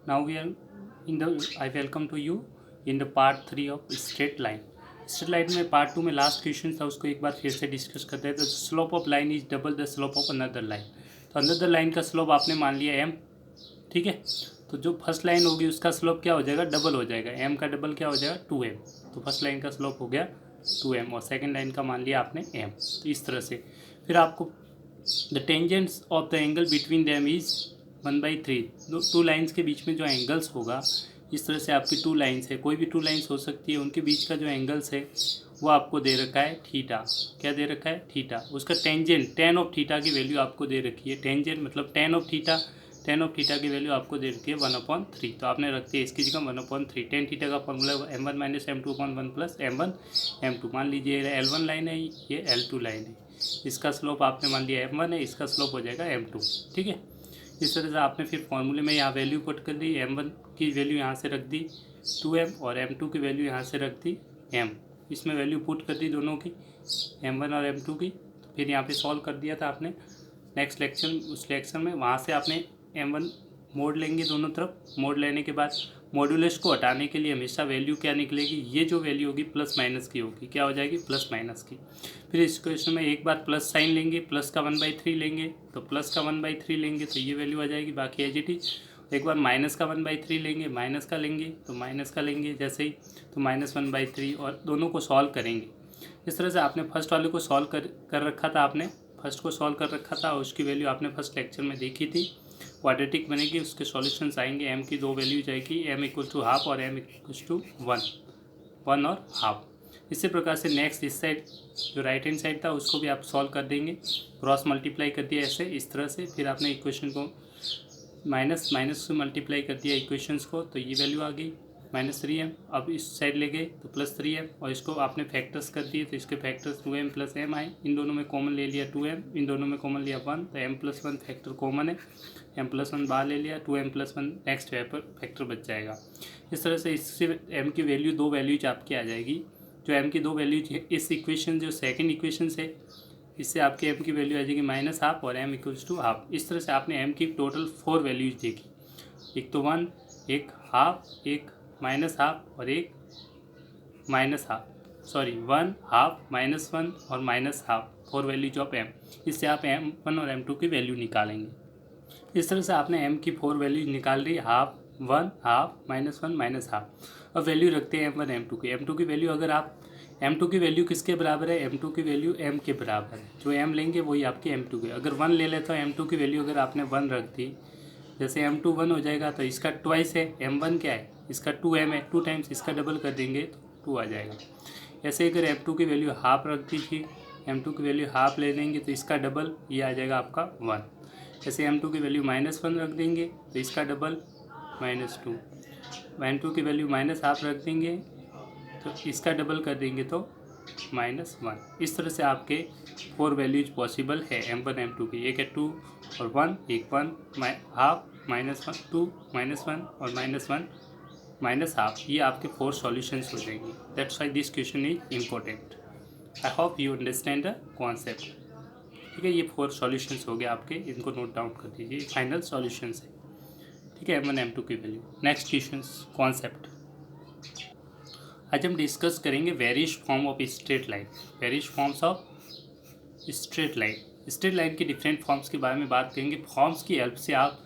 Now we are I welcome to you in the part 3 of straight line. Straight line में part 2 में last question था, उसको एक बार फिर से डिस्कस करते हैं. तो slope of line is double the slope of another line. तो अनदर लाइन का स्लोप आपने मान लिया m, ठीक है. तो जो फर्स्ट लाइन होगी उसका स्लोप क्या हो जाएगा, डबल हो जाएगा. m का डबल क्या हो जाएगा, 2m. तो फर्स्ट लाइन का स्लोप हो गया 2m और सेकेंड लाइन का मान लिया आपने m. तो इस तरह से फिर आपको the tangents of the angle between them is 1/3. Two lines के बीच में जो एंगल्स होगा, इस तरह से आपकी टू लाइन्स है, कोई भी टू लाइन्स हो सकती है, उनके बीच का जो एंगल्स है वो आपको दे रखा है थीटा. क्या दे रखा है, थीटा. उसका टेंजेंट टेन ऑफ थीटा की वैल्यू आपको दे रखी है. टेंजेंट मतलब टेन ऑफ थीटा की वैल्यू आपको दे रखी है 1/3. तो आपने रखती है इसकी जगह 1/3. टेन थीटा का formula m1 - m2/1 plus m1 m2. मान लीजिए L1 लाइन है, ये L2 लाइन है. इसका स्लोप आपने मान लिया m1 है, इसका स्लोप हो जाएगा m2. ठीक है. इस तरह से आपने फिर फॉर्मूले में यहाँ वैल्यू पुट कर दी. m1 की वैल्यू यहाँ से रख दी 2m और m2 की वैल्यू यहाँ से रख दी m. इसमें वैल्यू पुट कर दी दोनों की, m1 और m2 की. तो फिर यहाँ पे सॉल्व कर दिया था आपने. नेक्स्ट लेक्चर, उस लेक्चर में वहाँ से आपने m1 मोड लेंगे दोनों तरफ. मोड लेने के बाद मॉड्यूलस को हटाने के लिए हमेशा वैल्यू क्या निकलेगी, ये जो वैल्यू होगी प्लस माइनस की होगी. क्या हो जाएगी, प्लस माइनस की. फिर इस क्वेश्चन में एक बार प्लस साइन लेंगे, प्लस का 1/3 लेंगे, तो प्लस का 1/3 लेंगे तो ये वैल्यू आ जाएगी. बाकी एज इट इज. एक बार माइनस का 1/3 लेंगे, माइनस का लेंगे तो माइनस का लेंगे जैसे ही, तो -1/3 और दोनों को सॉल्व करेंगे. इस तरह से आपने फर्स्ट वाले को सॉल्व कर रखा था. आपने फर्स्ट को सॉल्व कर रखा था, उसकी वैल्यू आपने फर्स्ट लेक्चर में देखी थी. क्वाड्रेटिक बनेगी, उसके सॉल्यूशंस आएंगे. m की दो वैल्यू जाएगी, m = ½ और m = 1 और ½. इसी प्रकार से नेक्स्ट इस साइड जो राइट हैंड साइड था उसको भी आप सॉल्व कर देंगे. क्रॉस मल्टीप्लाई कर दिया ऐसे, इस तरह से. फिर आपने इक्वेशन को माइनस से मल्टीप्लाई कर दिया इक्वेशंस को, तो ये वैल्यू आ गई -3m. अब इस साइड ले गए तो +3m और इसको आपने फैक्टर्स कर दिए, तो इसके फैक्टर्स 2m + m आए. इन दोनों में कॉमन ले लिया 2m, इन दोनों में कॉमन लिया 1, तो m + 1 फैक्टर कॉमन है. m + 1 बाहर ले लिया, 2m + 1 नेक्स्ट फैक्टर बच जाएगा. इस तरह से इससे m की वैल्यू दो वैल्यूज आपकी आ जाएगी. जो m की दो वैल्यूज है, इस इक्वेशन जो सेकेंड इक्वेशन है, इससे आपके m की वैल्यू आ जाएगी -½ और m = ½. इस तरह से आपने m की टोटल 4 वैल्यूज देखी. एक तो 1, एक ½, एक -½ और एक -½ 1, ½, -1 और -½ 4 वैल्यूज ऑफ m. इससे आप m1 और m2 की वैल्यू निकालेंगे. इस तरह से आपने m की 4 वैल्यूज निकाल ली, ½ 1 ½ -1 -½. अब वैल्यू रखते हैं m1 m2 की. m2 की वैल्यू अगर आप m2 की वैल्यू किसके बराबर है, m2 की वैल्यू m के बराबर है. जो m लेंगे वही आपकी m2 की. अगर 1 ले लें तो m2 की वैल्यू अगर आपने 1 रख दी, जैसे m2 1 हो जाएगा तो इसका ट्वाइस है. m1 क्या है, इसका 2m है, 2 टाइम्स इसका डबल कर देंगे तो 2 आ जाएगा. ऐसे अगर m2 की वैल्यू ½ रख दीजिए, m2 की वैल्यू ½ ले लेंगे तो इसका डबल ये आ जाएगा आपका 1. जैसे m2 की वैल्यू -1 रख देंगे तो इसका डबल -2. m2 की वैल्यू ½ रख देंगे तो इसका डबल कर देंगे तो -1. इस तरह से आपके 4 वैल्यूज पॉसिबल है m1 m2 की. एक है 2 और 1, एक 1 ½ -1 2 -1 और -1 -½ ये आपके 4 सॉल्यूशंस हो जाएंगे. That's why this question is important. I hope you understand the concept. ठीक है, ये 4 सॉल्यूशंस हो गए आपके, इनको नोट डाउन कर दीजिए. फाइनल सॉल्यूशंस है. ठीक है, m1 m2 की वैल्यू. Next question concept. आज हम डिस्कस करेंगे various form of straight line. Various forms of straight line. Straight line की डिफरेंट फॉर्म्स के बारे में बात करेंगे. फॉर्म्स की हेल्प से आप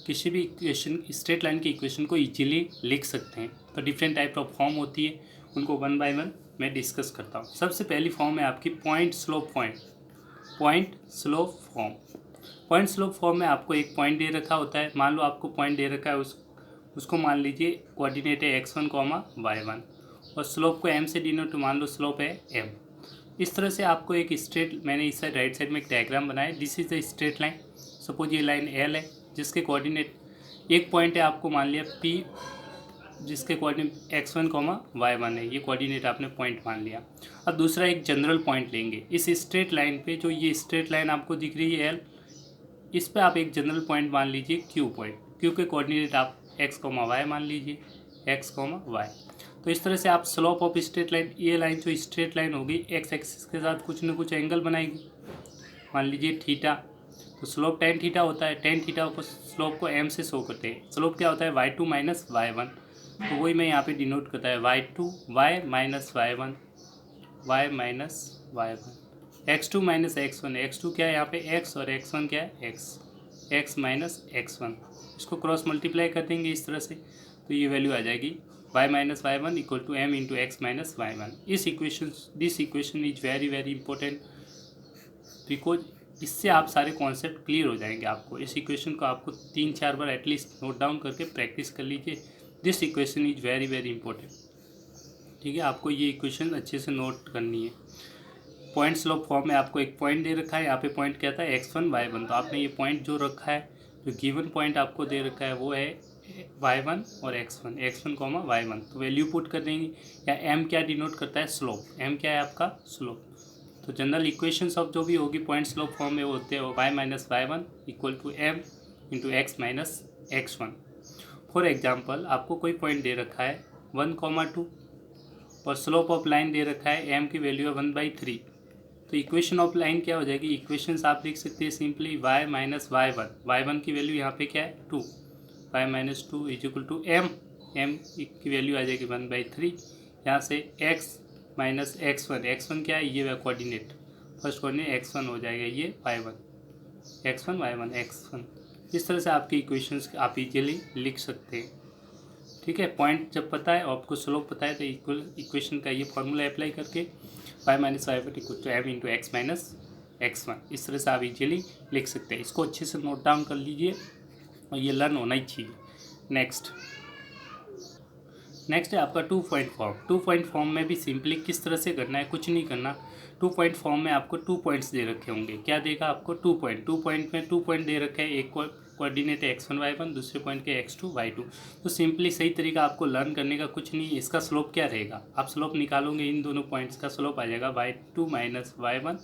किसी भी इक्वेशन, स्ट्रेट लाइन की इक्वेशन को इजीली लिख सकते हैं. तो डिफरेंट टाइप ऑफ फॉर्म होती है, उनको 1 बाय 1 मैं डिस्कस करता हूँ. सबसे पहली फॉर्म है आपकी point slope form. Point slope form में आपको एक पॉइंट दे रखा होता है. मान लो आपको पॉइंट दे रखा है, उसको मान लीजिए कोऑर्डिनेट है x1, y1 और स्लोप को m से डिनोट मान लो स्लोप है m. इस तरह से आपको एक स्ट्रेट, मैंने इस साइड राइट साइड में एक डायग्राम बनाया. This is the straight line. Suppose ये लाइन L है जिसके कोऑर्डिनेट एक पॉइंट है, आपको मान लिया P जिसके कोऑर्डिनेट x1, y1 है. ये कोऑर्डिनेट आपने पॉइंट मान लिया. अब दूसरा एक जनरल पॉइंट लेंगे इस स्ट्रेट लाइन पे. जो ये स्ट्रेट लाइन आपको दिख रही है L, इस पे आप एक जनरल पॉइंट मान लीजिए Q पॉइंट. Q के कोऑर्डिनेट आप x, y मान लीजिए, x, y. तो इस तरह से आप स्लोप ऑफ स्ट्रेट लाइन, ये लाइन जो स्ट्रेट लाइन होगी x एक्सिस के साथ कुछ ना कुछ एंगल बनाएगी. मान लीजिए थीटा, तो स्लोप tan थीटा होता है. tan थीटा को स्लोप को m से शो करते हैं। स्लोप क्या होता है y2 माइनस y1, तो वही मैं यहाँ पे डिनोट करता है y2 y minus y1 y minus y1, x2 minus x1, x2 क्या है यहाँ पे x और x1 क्या है x माइनस x1। इसको क्रॉस मल्टीप्लाई कर देंगे इस तरह से, तो ये वैल्यू आ जाएगी y minus y1 equal to m into x minus y1। This equation is very very important because इससे आप सारे कॉन्सेप्ट क्लियर हो जाएंगे। आपको इस इक्वेशन को आपको 3-4 बार एटलीस्ट नोट डाउन करके प्रैक्टिस कर लीजिए। This equation is very very important, ठीक है। आपको ये इक्वेशन अच्छे से नोट करनी है। पॉइंट स्लोप फॉर्म में आपको एक पॉइंट दे रखा है, यहाँ पे पॉइंट क्या था x1 y1, तो आपने ये पॉइंट जो रखा है, जो गिवन पॉइंट आपको दे रखा है वो है y1 और x1 कॉमा y1, तो वैल्यू पुट कर देंगे। या m क्या डिनोट करता है स्लोप, m क्या है आपका स्लोप। तो जनरल इक्वेशंस ऑफ जो भी होगी पॉइंट स्लोप फॉर्म में वो होते हैं y minus y1 equal to m into x minus x1। For example आपको कोई पॉइंट दे रखा है 1,2 और स्लोप ऑफ लाइन दे रखा है m की वैल्यू है 1/3, तो इक्वेशन ऑफ लाइन क्या हो जाएगी, इक्वेशंस आप लिख सकते हैं सिंपली y माइनस y1 की वैल्यू यहाँ पे क्या है 2, y minus 2 is equal to m की वैल्यू आ जाएगी 1/3, यहाँ से x माइनस x1 क्या है ये कोऑर्डिनेट, फर्स्ट कोऑर्डिनेट x1 हो जाएगा ये y1, x1 इस तरह से आपकी इक्वेशंस आप इजीली लिख सकते हैं, ठीक है। पॉइंट जब पता है और आपको स्लोप पता है तो इक्वेशन का ये फॉर्मूला अप्लाई करके y minus y1 equal to m into x minus x1 इस तरह से आप इजीली लिख सकते हैं। इसको अच्छे से नोट डाउन कर लीजिए और ये लर्न होना ही चाहिए। नेक्स्ट है आपका 2 पॉइंट फॉर्म। 2 पॉइंट फॉर्म में भी सिंपली किस तरह से करना है, कुछ नहीं करना। 2 पॉइंट फॉर्म में आपको 2 पॉइंट्स दे रखे होंगे, क्या देगा आपको 2 पॉइंट में 2 पॉइंट दे रखे हैं, एक कोऑर्डिनेट है x1 y1, दूसरे पॉइंट के x2 y2। तो सिंपली सही तरीका आपको लर्न करने का कुछ नहीं, इसका स्लोप क्या रहेगा, आप स्लोप निकालोगे इन दोनों पॉइंट्स का स्लोप आ जाएगा y2 minus y1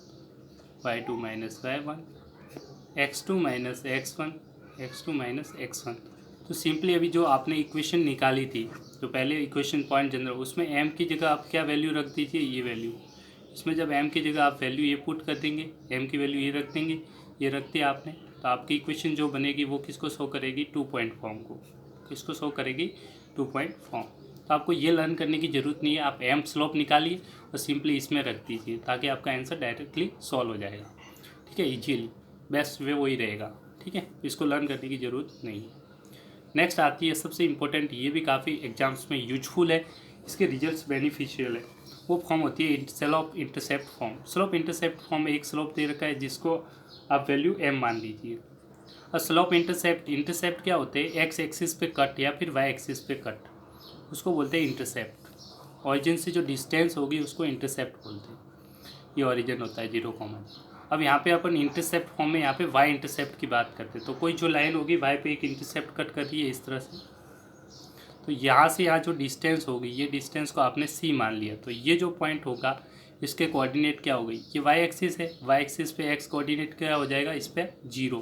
x2 minus x1 तो सिंपली अभी जो आपने इक्वेशन निकाली थी, जो पहले इक्वेशन पॉइंट जनरल, उसमें m की जगह आप क्या वैल्यू रख दीजिए, ये वैल्यू। इसमें जब m की जगह आप वैल्यू ये पुट कर देंगे, m की वैल्यू ये रख देंगे, ये रख दिया आपने, तो आपकी इक्वेशन जो बनेगी वो किसको शो करेगी, 2 पॉइंट फॉर्म को। किसको शो करेगी, 2 पॉइंट फॉर्म। तो आपको ये लर्न करने की ज़रूरत नहीं है, आप m स्लोप निकालिए और सिंपली इसमें रख दीजिए ताकि आपका आंसर डायरेक्टली सॉल्व हो जाएगा, ठीक है। इजीली बेस्ट वे वही रहेगा, ठीक है। इसको लर्न करने की ज़रूरत नहीं है। नेक्स्ट आती है सबसे इम्पोर्टेंट, ये भी काफ़ी एग्जाम्स में यूजफुल है, इसके रिजल्ट्स बेनिफिशियल है, वो फॉर्म होती है slope intercept form. Slope intercept form में एक स्लोप दे रखा है जिसको आप वैल्यू m मान लीजिए, और स्लोप इंटरसेप्ट क्या होते हैं, एक्स एक्सिस पे कट या फिर वाई एक्सिस पे कट, उसको बोलते हैं इंटरसेप्ट। ऑरिजिन से जो डिस्टेंस होगी उसको इंटरसेप्ट बोलते हैं, ये ऑरिजिन होता है 0, अब यहाँ पे अपन इंटरसेप्ट फॉर्म में यहाँ पे वाई इंटरसेप्ट की बात करते हैं, तो कोई जो लाइन होगी वाई पे एक इंटरसेप्ट कट कर रही है इस तरह से, तो यहाँ से यहाँ जो डिस्टेंस होगी, ये डिस्टेंस को आपने c मान लिया, तो ये जो पॉइंट होगा इसके कोऑर्डिनेट क्या हो गई, ये वाई एक्सिस है, वाई एक्सिस पे x कोऑर्डिनेट क्या हो जाएगा, इस पर 0,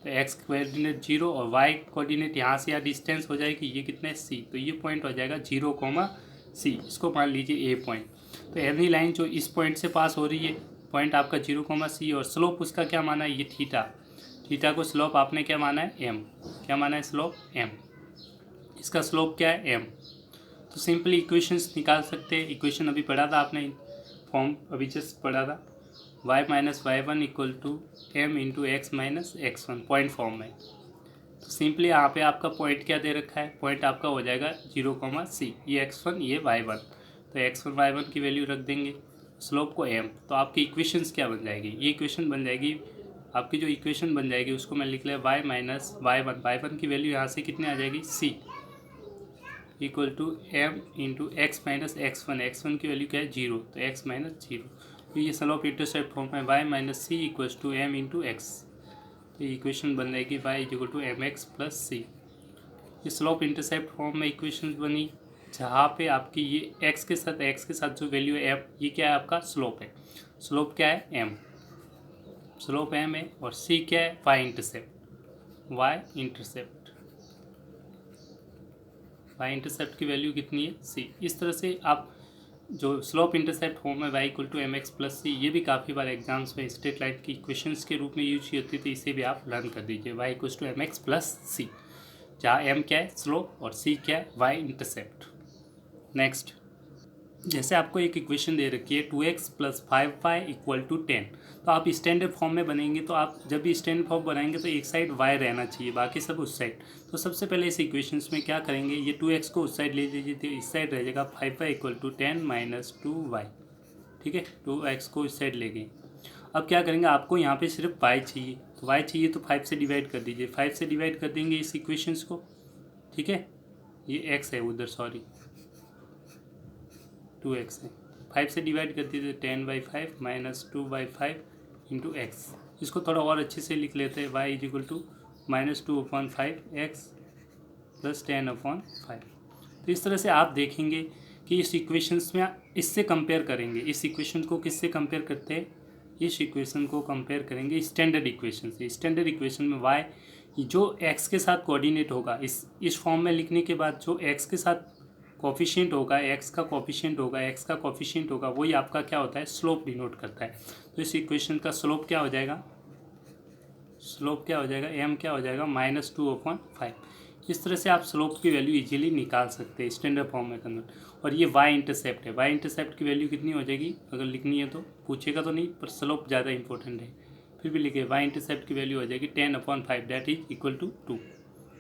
तो x कोऑर्डिनेट 0 और y कोऑर्डिनेट यहाँ से यहाँ डिस्टेंस हो जाएगी, ये कितने c, तो ये पॉइंट हो जाएगा 0,c, इसको मान लीजिए a पॉइंट। तो एनी लाइन जो इस पॉइंट से पास हो रही है, पॉइंट आपका 0,c और स्लोप उसका क्या माना है, ये थीटा को स्लोप आपने क्या माना है, m, क्या माना है स्लोप m, इसका स्लोप क्या है m। तो सिंपली इक्वेशंस निकाल सकते हैं, इक्वेशन अभी पढ़ा था आपने, फॉर्म अभी जस्ट पढ़ा था, y minus y1 equal to m into x minus x1 point form में। तो सिंपली यहाँ पे आपका पॉइंट क्या दे रखा है, पॉइंट आपका हो जाएगा 0,c, ये x1 ये y1, तो x1 y1 की वैल्यू रख देंगे, स्लोप को m, तो आपकी इक्वेशंस क्या बन जाएगी, ये इक्वेशन बन जाएगी आपकी, जो इक्वेशन बन जाएगी उसको मैं लिख लिया y माइनस y1 की वैल्यू यहाँ से कितने आ जाएगी c equal to m into x minus x1 की वैल्यू क्या है 0, तो x माइनस 0, तो ये स्लोप इंटरसेप्ट फॉर्म है y minus c equals to m into x, तो ये इक्वेशन बन जाएगी y equal to mx plus c। ये स्लोप इंटरसेप्ट फॉर्म में इक्वेशन बनी, जहाँ पे आपकी ये x के साथ जो वैल्यू है m, ये क्या है आपका स्लोप है, स्लोप क्या है m, स्लोप m है, और c क्या है y इंटरसेप्ट की वैल्यू कितनी है c। इस तरह से आप जो स्लोप इंटरसेप्ट फॉर्म है y equal to m x plus c, ये भी काफ़ी बार एग्जाम्स में स्ट्रेट लाइन की इक्वेशंस के रूप में यूज होती है, तो इसे भी आप लर्न कर दीजिए। y equal to m x plus c, जहाँ m क्या है स्लोप और c क्या है y इंटरसेप्ट। नेक्स्ट, जैसे आपको एक इक्वेशन दे रखी है 2x plus 5y equal to 10, तो आप स्टैंडर्ड फॉर्म में बनेंगे, तो आप जब भी स्टैंडर्ड फॉर्म बनाएंगे तो एक साइड y रहना चाहिए, बाकी सब उस साइड। तो सबसे पहले इस इक्वेशंस में क्या करेंगे, ये 2x को उस साइड ले लीजिए, तो इस साइड रह जाएगा 5y equal to 10 minus 2y। ठीक है, 2x को इस साइड ले गए। अब क्या करेंगे, आपको यहाँ पे सिर्फ y चाहिए, तो y चाहिए तो 5 से डिवाइड कर दीजिए, 5 से डिवाइड कर देंगे इस इक्वेशंस को। ठीक है, ये x है उधर, सॉरी 2x है, 5 से डिवाइड कर दीजिए, 10/5 माइनस 2/5 इंटू एक्स। इसको थोड़ा और अच्छे से लिख लेते हैं, y is equal to minus 2/5 x plus 10/5। तो इस तरह से आप देखेंगे कि इस इक्वेशंस में इससे कंपेयर करेंगे, इस इक्वेशन को किससे कंपेयर करते हैं, इस इक्वेशन को कंपेयर करेंगे स्टैंडर्ड इक्वेशन से। स्टैंडर्ड इक्वेशन में y जो x के साथ कोऑर्डिनेट होगा, इस फॉर्म में लिखने के बाद जो x के साथ कोफिशिएंट होगा, x का कोफिशिएंट होगा, x का कोफिशिएंट होगा, वही आपका क्या होता है, स्लोप डिनोट करता है। तो इस इक्वेशन का स्लोप क्या हो जाएगा, स्लोप क्या हो जाएगा, m क्या हो जाएगा -2/5। इस तरह से आप स्लोप की वैल्यू इजीली निकाल सकते हैं स्टैंडर्ड फॉर्म में कन्वर्ट। और ये y इंटरसेप्ट है, y इंटरसेप्ट की वैल्यू कितनी हो जाएगी, अगर लिखनी है तो पूछेगा तो नहीं, पर स्लोप ज़्यादा इंपॉर्टेंट है, फिर भी लिखे y इंटरसेप्ट की वैल्यू हो जाएगी 10/5, दैट इज इक्वल टू 2।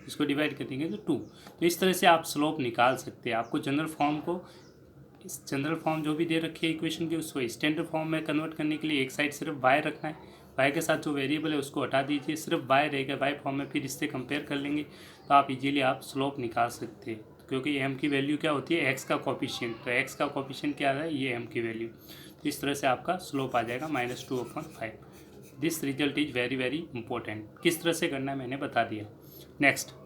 इसको डिवाइड कर देंगे तो 2। तो इस तरह से आप स्लोप निकाल सकते हैं। आपको जनरल फॉर्म को, इस जनरल फॉर्म जो भी दे रखी है इक्वेशन की, उसको स्टैंडर्ड फॉर्म में कन्वर्ट करने के लिए एक साइड सिर्फ y रखना है, y के साथ जो वेरिएबल है उसको हटा दीजिए, सिर्फ y रहेगा y फॉर्म में, फिर इससे कंपेयर कर लेंगे, तो आप इजीली आप स्लोप निकाल सकते हैं। क्योंकि m की वैल्यू क्या होती है, x का कोफिशिएंट, तो x का कोफिशिएंट क्या है, ये m की वैल्यू। तो इस तरह से आपका स्लोप आ जाएगा -2/5। This result is very very important. किस तरह से करना है मैंने बता दिया। नेक्स्ट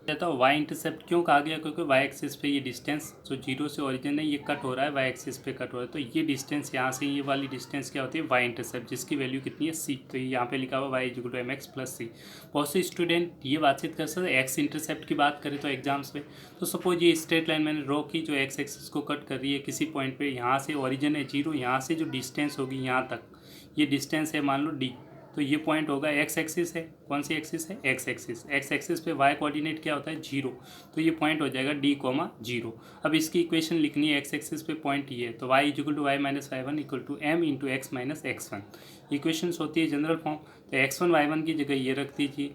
कहता है y इंटरसेप्ट क्यों कहा गया, क्योंकि y एक्सिस पे ये डिस्टेंस जो जीरो से ओरिजिन है ये कट हो रहा है, y एक्सिस पे कट हो रहा है, तो ये डिस्टेंस यहाँ से ये वाली डिस्टेंस क्या होती है, y इंटरसेप्ट, जिसकी वैल्यू कितनी है c। तो ये यहाँ पे लिखा हुआ y is equal to m x plus c. बहुत से स्टूडेंट ये बातचीत कर सकते हैं, x इंटरसेप्ट की बात करें तो एग्जाम्स में, तो सपोज ये स्ट्रेट लाइन मैंने ड्रॉ की जो x एक्सिस को कट कर रही है किसी पॉइंट पर, यहाँ से ओरिजिन है जीरो, यहाँ से जो डिस्टेंस होगी यहाँ तक, ये डिस्टेंस है मान लो d, तो ये पॉइंट होगा एक्स एक्सिस है, कौन सी एक्सिस है, एक्स एक्सिस। एक्स एक्सिस पे वाई कोऑर्डिनेट क्या होता है, जीरो, तो ये पॉइंट हो जाएगा d, 0। अब इसकी इक्वेशन लिखनी है, एक्स एक्सिस पे पॉइंट ये है, तो y equal to y minus y1 equal to m into x minus x1। Equations होती है जनरल फॉर्म, तो x1 y1 की जगह ये रख दीजिए।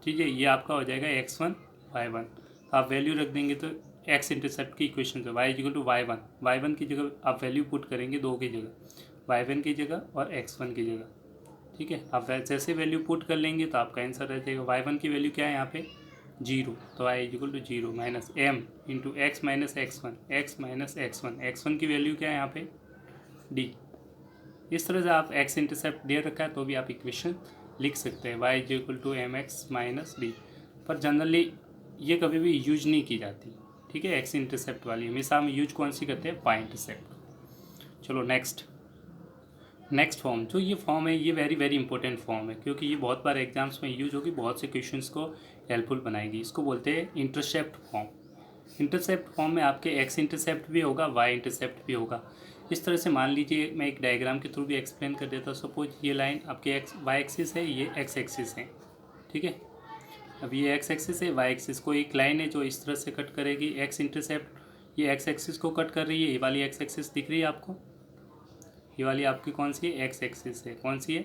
ठीक है, ये आपका हो जाएगा x1 y1, तो आप वैल्यू रख देंगे तो एक्स इंटरसेप्ट की इक्वेशन है y इक्वल टू y1 की जगह आप वैल्यू पुट करेंगे दो की जगह, y1 की जगह और x1 की जगह। ठीक है, आप जैसे वैल्यू पुट कर लेंगे तो आपका आंसर रह जाएगा, y1 की वैल्यू क्या है यहाँ पे 0, तो y equal to 0 minus m into x minus x1, x1 की वैल्यू क्या है यहाँ पे d। इस तरह से आप x इंटरसेप्ट दे रखा है तो भी आप इक्वेशन लिख सकते हैं, y equal to m x minus d. पर जनरली ये कभी भी यूज नहीं की जाती। ठीक है, x इंटरसेप्ट वाली हमेशा हम यूज कौन सी करते हैं, y इंटरसेप्ट। चलो नेक्स्ट फॉर्म, जो ये फॉर्म है ये वेरी वेरी इंपॉर्टेंट फॉर्म है, क्योंकि ये बहुत बार एग्जाम्स में यूज होगी, बहुत से क्वेश्चंस को हेल्पफुल बनाएगी। इसको बोलते हैं इंटरसेप्ट फॉर्म। इंटरसेप्ट फॉर्म में आपके एक्स इंटरसेप्ट भी होगा, वाई इंटरसेप्ट भी होगा। इस तरह से मान लीजिए, मैं एक डायग्राम के थ्रू भी एक्सप्लेन कर देता हूँ। सपोज ये लाइन आपके एक्स वाई एक्सिस है, ये एक्स एक्सिस है। ठीक है, अब ये एक्स एक्सिस है, वाई एक्सिस को एक लाइन है जो इस तरह से कट करेगी। एक्स इंटरसेप्ट ये एक्स एक्सिस को कट कर रही है, ये वाली एक्स एक्सिस दिख रही है आपको, ये वाली आपकी कौन सी है, एक्स एक्सिस है। कौन सी है,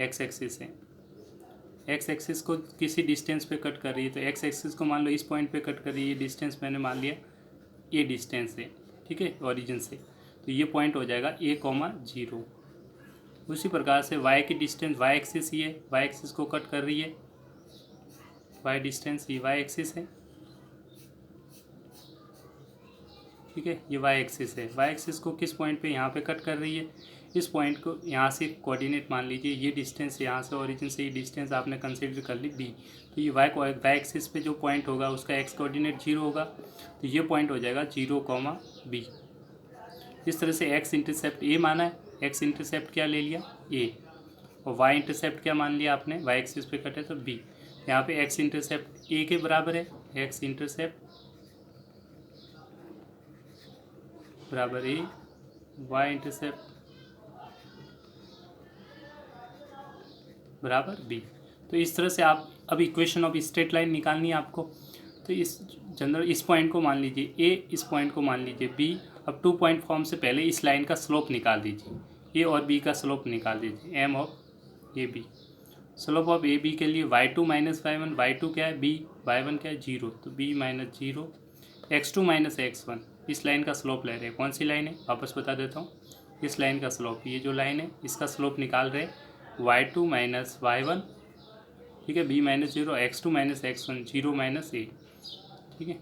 एक्स एक्सिस है। एक्स एक्सिस को किसी डिस्टेंस पे कट कर रही है, तो एक्स एक्सिस को मान लो इस पॉइंट पे कट कर रही है, ये डिस्टेंस मैंने मान लिया ये डिस्टेंस है। ठीक है, ओरिजिन से, तो ये पॉइंट हो जाएगा a, 0। उसी प्रकार से y की डिस्टेंस, y एक्सिस ये y एक्सिस को कट कर रही है, y डिस्टेंस ये y एक्सिस है। ठीक है, ये y एक्सिस है, y एक्सिस को किस पॉइंट पे यहाँ पे कट कर रही है, इस पॉइंट को यहाँ से कोऑर्डिनेट मान लीजिए, ये डिस्टेंस यहाँ से ओरिजिन से ये डिस्टेंस आपने कंसीडर कर ली d, तो ये y एक्सिस पे जो पॉइंट होगा उसका x कोऑर्डिनेट 0 होगा, तो ये पॉइंट हो जाएगा 0, b। इस तरह से x इंटरसेप्ट a माना है, x इंटरसेप्ट क्या ले लिया a, और y इंटरसेप्ट क्या मान लिया आपने, y एक्सिस पे कटे तो b। यहाँ पे x इंटरसेप्ट a के बराबर है, x इंटरसेप्ट बराबर ए, वाई इंटरसेप्ट बराबर बी। तो इस तरह से आप अब इक्वेशन ऑफ स्ट्रेट लाइन निकालनी है आपको। तो इस जनरल इस पॉइंट को मान लीजिए ए, इस पॉइंट को मान लीजिए बी। अब 2 पॉइंट फॉर्म से पहले इस लाइन का स्लोप निकाल दीजिए, ए और बी का स्लोप निकाल दीजिए, m of A B. Slope of A B के लिए y2 माइनस y1, y2 क्या है बी, y1 क्या है 0, तो b minus 0, x2 minus x1। इस लाइन का स्लोप ले रहे हैं, कौन सी लाइन है वापस बता देता हूँ। इस लाइन का स्लोप, ये जो लाइन है इसका स्लोप निकाल रहे y2 माइनस y1, ठीक है, b minus 0, x2 minus x1, 0 minus a, ठीक है,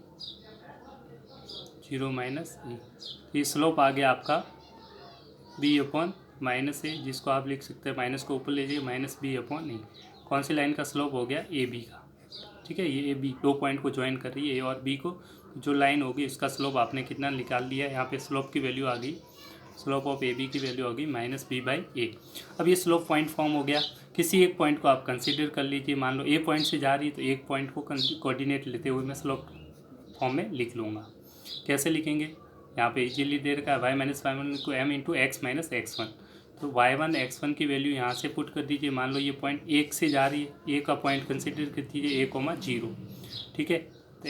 0 माइनस ए। ये स्लोप आ गया आपका b अपॉन माइनस ए, जिसको आप लिख सकते हैं माइनस को ऊपर ले जाइए, माइनस b अपॉन ए। कौन सी लाइन का स्लोप हो गया ए बी का, ठीक है। ये ए बी 2 पॉइंट को ज्वाइन कर रही है, ए और बी को। जो लाइन होगी इसका स्लोप आपने कितना निकाल लिया है, यहाँ पे स्लोप की वैल्यू आ गई, स्लोप ऑफ ए बी की वैल्यू होगी माइनस बी बाई ए। अब ये स्लोप पॉइंट फॉर्म हो गया। किसी एक पॉइंट को आप कंसीडर कर लीजिए, मान लो ए पॉइंट से जा रही है तो एक पॉइंट को कोऑर्डिनेट लेते हुए मैं स्लोप फॉर्म में लिख लूँगा। कैसे लिखेंगे, यहाँ पे इजीली दे रखा है वाई माइनस y1 को M into x minus x1। तो y1 x1 की वैल्यू यहाँ से पुट कर दीजिए। मान लो ये पॉइंट एक से जा रही है, ए का पॉइंट कंसिडर कर दीजिए, ए कोमा 0, ठीक है। तो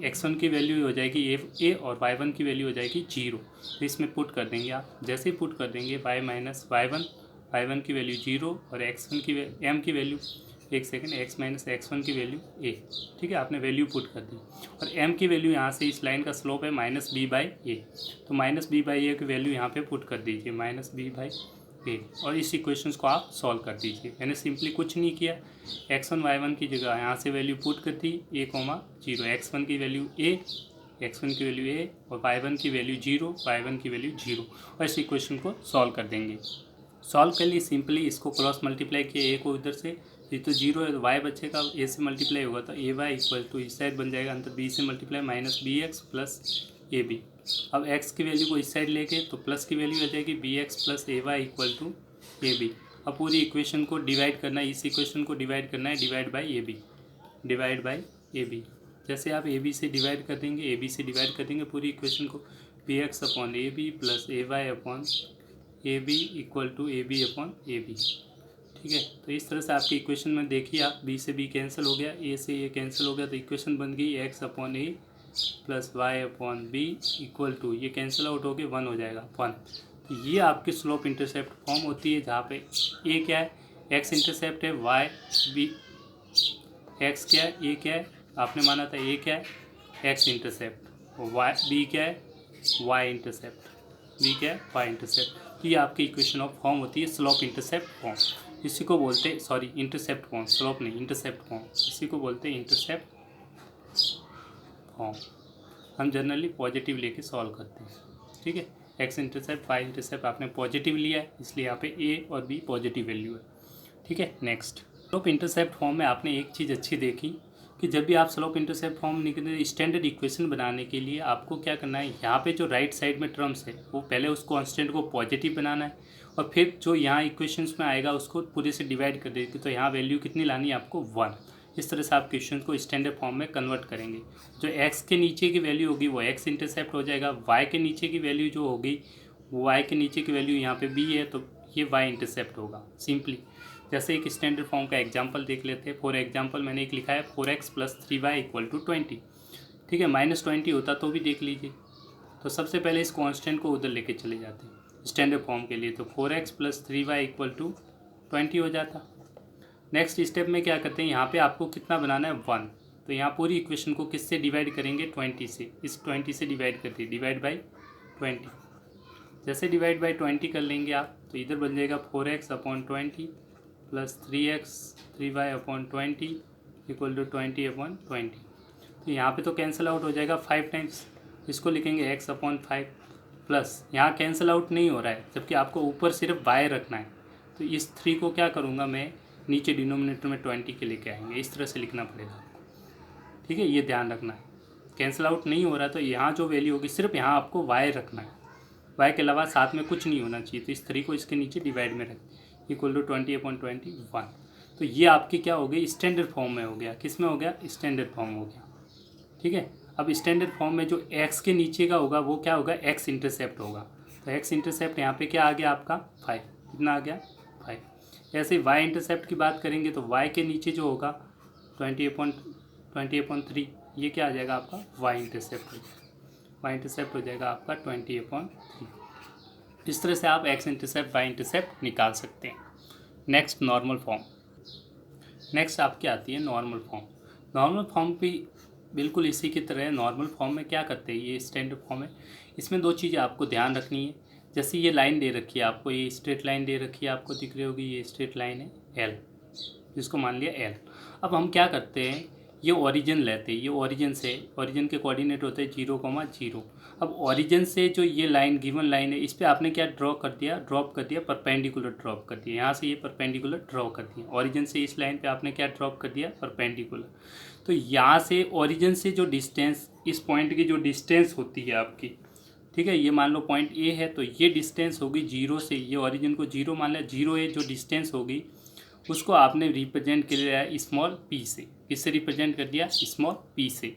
x1 की वैल्यू हो जाएगी ए और y1 की वैल्यू हो जाएगी 0। तो इसमें पुट कर देंगे आप, जैसे ही पुट कर देंगे y माइनस y1 की वैल्यू 0 और x1 की m की वैल्यू, एक सेकेंड, x माइनस x1 की वैल्यू a, ठीक है, आपने वैल्यू पुट कर दी। और m की वैल्यू यहाँ से इस लाइन का स्लोप है माइनस b बाई ए, तो माइनस b बाई ए की वैल्यू यहाँ पे पुट कर दीजिए, माइनस b बाई ए। और इस इक्वेशंस को आप सॉल्व कर दीजिए। मैंने सिंपली कुछ नहीं किया, x1 y1 की जगह यहाँ से वैल्यू पुट कर दी, a कोमा 0, x1 की वैल्यू a, x1 की वैल्यू a और y1 की वैल्यू 0, y1 की वैल्यू 0, और इस इक्वेशन को सॉल्व कर देंगे। सॉल्व कर लिए सिंपली, इसको क्रॉस मल्टीप्लाई किया, ए को इधर से, ये तो 0 है तो y बचेगा, ए से मल्टीप्लाई होगा तो ए वाई इक्वल टू इस साइड बन जाएगा अंतर b से multiply minus b x plus a b. अब x की वैल्यू को इस साइड लेके तो प्लस की वैल्यू आ जाएगी b x plus a y equal to a b. अब पूरी इक्वेशन को डिवाइड करना है, इस इक्वेशन को डिवाइड करना है, divide by a b, divide by a b. जैसे आप ए बी से डिवाइड कर देंगे, ए बी से डिवाइड कर देंगे पूरी इक्वेशन को, b x upon a b plus a y upon a b equal to a b upon a b, ठीक है। तो इस तरह से आपकी इक्वेशन में देखिए आप, बी से बी कैंसिल हो गया, ए से ए कैंसिल हो गया, तो इक्वेशन बन गई x upon a plus y upon b equal to, ये कैंसिल आउट हो गया 1 हो जाएगा 1। तो ये आपकी स्लोप इंटरसेप्ट फॉर्म होती है, जहाँ पे ए क्या है, एक्स इंटरसेप्ट है, वाई बी, एक्स क्या है, ए क्या है, आपने माना था ए क्या है एक्स इंटरसेप्ट, वाई बी क्या है वाई इंटरसेप्ट, बी क्या है वाई इंटरसेप्ट। ये आपकी इक्वेशन ऑफ फॉर्म होती है स्लोप इंटरसेप्ट फॉर्म। इसी को बोलते हैं, सॉरी इंटरसेप्ट फॉर्म, स्लोप नहीं इंटरसेप्ट फॉर्म, इसी को बोलते हैं इंटरसेप्ट फॉर्म। हम जनरली पॉजिटिव लेके सॉल्व करते हैं, ठीक है। एक्स इंटरसेप्ट वाई इंटरसेप्ट आपने पॉजिटिव लिया है, इसलिए यहाँ पे ए और बी पॉजिटिव वैल्यू है, ठीक है। नेक्स्ट, स्लोप इंटरसेप्ट फॉर्म में आपने एक चीज़ अच्छी देखी कि जब भी आप स्लोप इंटरसेप्ट फॉर्म निकले स्टैंडर्ड इक्वेशन बनाने के लिए आपको क्या करना है, यहाँ पे जो राइट साइड में टर्म्स है वो पहले उस कांस्टेंट को पॉजिटिव बनाना है, और फिर जो यहाँ इक्वेशंस में आएगा उसको पूरे से डिवाइड कर देगी, तो यहाँ वैल्यू कितनी लानी है आपको 1। इस तरह से आप क्वेश्चन को स्टैंडर्ड फॉर्म में कन्वर्ट करेंगे। जो एक्स के नीचे की वैल्यू होगी वो एक्स इंटरसेप्ट हो जाएगा, वाई के नीचे की वैल्यू जो होगी वो वाई के नीचे की वैल्यू यहाँ पे बी है तो ये वाई इंटरसेप्ट होगा सिंपली। जैसे एक स्टैंडर्ड फॉर्म का एग्जांपल देख लेते हैं। फॉर एग्जांपल मैंने एक लिखा है 4x plus 3y equal to 20, ठीक है, -20 होता तो भी देख लीजिए। तो सबसे पहले इस कांस्टेंट को उधर लेके चले जाते हैं स्टैंडर्ड फॉर्म के लिए, तो 4x plus 3y equal to 20 हो जाता। नेक्स्ट स्टेप में क्या करते हैं, यहाँ पे आपको कितना बनाना है 1, तो यहाँ पूरी इक्वेशन को किससे डिवाइड करेंगे 20 से, इस 20 से डिवाइड करते हैं, डिवाइड बाई 20। जैसे डिवाइड बाई 20 कर लेंगे आप तो इधर बन जाएगा 4x upon 20 plus 3x 3y upon 20 equal to 20 upon 20। तो यहाँ पे तो कैंसिल आउट हो जाएगा 5 टाइम्स, इसको लिखेंगे x अपॉन 5 प्लस, यहाँ कैंसिल आउट नहीं हो रहा है जबकि आपको ऊपर सिर्फ y रखना है, तो इस 3 को क्या करूँगा मैं नीचे डिनोमिनेटर में 20 के लेके आएंगे, इस तरह से लिखना पड़ेगा आपको, ठीक है। ये ध्यान रखना है, कैंसिल आउट नहीं हो रहा तो यहाँ जो वैल्यू होगी सिर्फ यहाँ आपको y रखना है, y के अलावा साथ में कुछ नहीं होना चाहिए। तो इस 3 को इसके नीचे डिवाइड में रखें इक्वल टू 20 अपॉन 21। तो ये आपकी क्या हो गई स्टैंडर्ड फॉर्म में हो गया, किस में हो गया स्टैंडर्ड फॉर्म हो गया, ठीक है। अब स्टैंडर्ड फॉर्म में जो एक्स के नीचे का होगा वो क्या होगा, एक्स इंटरसेप्ट होगा। तो एक्स इंटरसेप्ट यहाँ पे क्या आ गया आपका 5, कितना आ गया 5। ऐसे वाई इंटरसेप्ट की बात करेंगे तो वाई के नीचे जो होगा 20/3, ये क्या आ जाएगा आपका वाई इंटरसेप्ट हो जाएगा आपका 20/3। इस तरह से आप एक्स इंटरसेप्ट वाई इंटरसेप्ट निकाल सकते हैं। नेक्स्ट नॉर्मल फॉर्म, नेक्स्ट आपकी आती है नॉर्मल फॉर्म। नॉर्मल फॉर्म भी बिल्कुल इसी की तरह है। नॉर्मल फॉर्म में क्या करते हैं, ये स्टैंडर्ड फॉर्म है, इसमें दो चीज़ें आपको ध्यान रखनी है। जैसे ये लाइन दे रखी है आपको, ये स्ट्रेट लाइन दे रखी है आपको, दिख रही होगी, ये स्ट्रेट लाइन है एल, जिसको मान लिया एल। अब हम क्या करते हैं, ये ओरिजिन लेते हैं, ये ओरिजिन के कोऑर्डिनेट होते हैं 0,0। अब ओरिजिन से जो ये लाइन गिवन लाइन है, इस पर आपने क्या ड्रॉप कर दिया, परपेंडिकुलर ड्रॉप कर दिया। यहाँ से ये परपेंडिकुलर ड्रॉ कर दिया, ओरिजिन से इस लाइन पे आपने क्या ड्रॉप कर दिया, परपेंडिकुलर। तो यहाँ से ओरिजिन से जो डिस्टेंस, इस पॉइंट की जो डिस्टेंस होती है आपकी, ठीक है, ये मान लो पॉइंट ए है, तो ये डिस्टेंस होगी 0 से, ये ओरिजिन को 0 मान लिया, 0 है जो डिस्टेंस होगी उसको आपने रिप्रेजेंट कर लिया स्मॉल पी से। किससे रिप्रेजेंट कर दिया, स्मॉल पी से।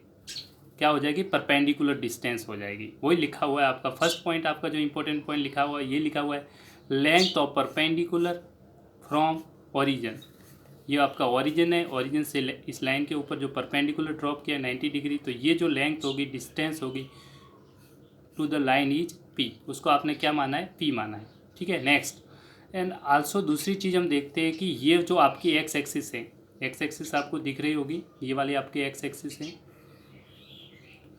क्या हो जाएगी, परपेंडिकुलर डिस्टेंस हो जाएगी। वही लिखा हुआ है आपका फर्स्ट पॉइंट, आपका जो इंपॉर्टेंट पॉइंट लिखा हुआ है, ये लिखा हुआ है length of perpendicular from origin. ये आपका ओरिजिन है, ओरिजिन से इस लाइन के ऊपर जो परपेंडिकुलर ड्रॉप किया 90 डिग्री, तो ये जो लेंथ होगी, डिस्टेंस होगी to the line is p, उसको आपने क्या माना है, पी माना है। ठीक है, नेक्स्ट एंड आल्सो दूसरी चीज़ हम देखते हैं कि ये जो आपकी एक्स एक्सिस है, एक्स एक्सिस आपको दिख रही होगी, ये वाली आपकी एक्स एक्सिस है,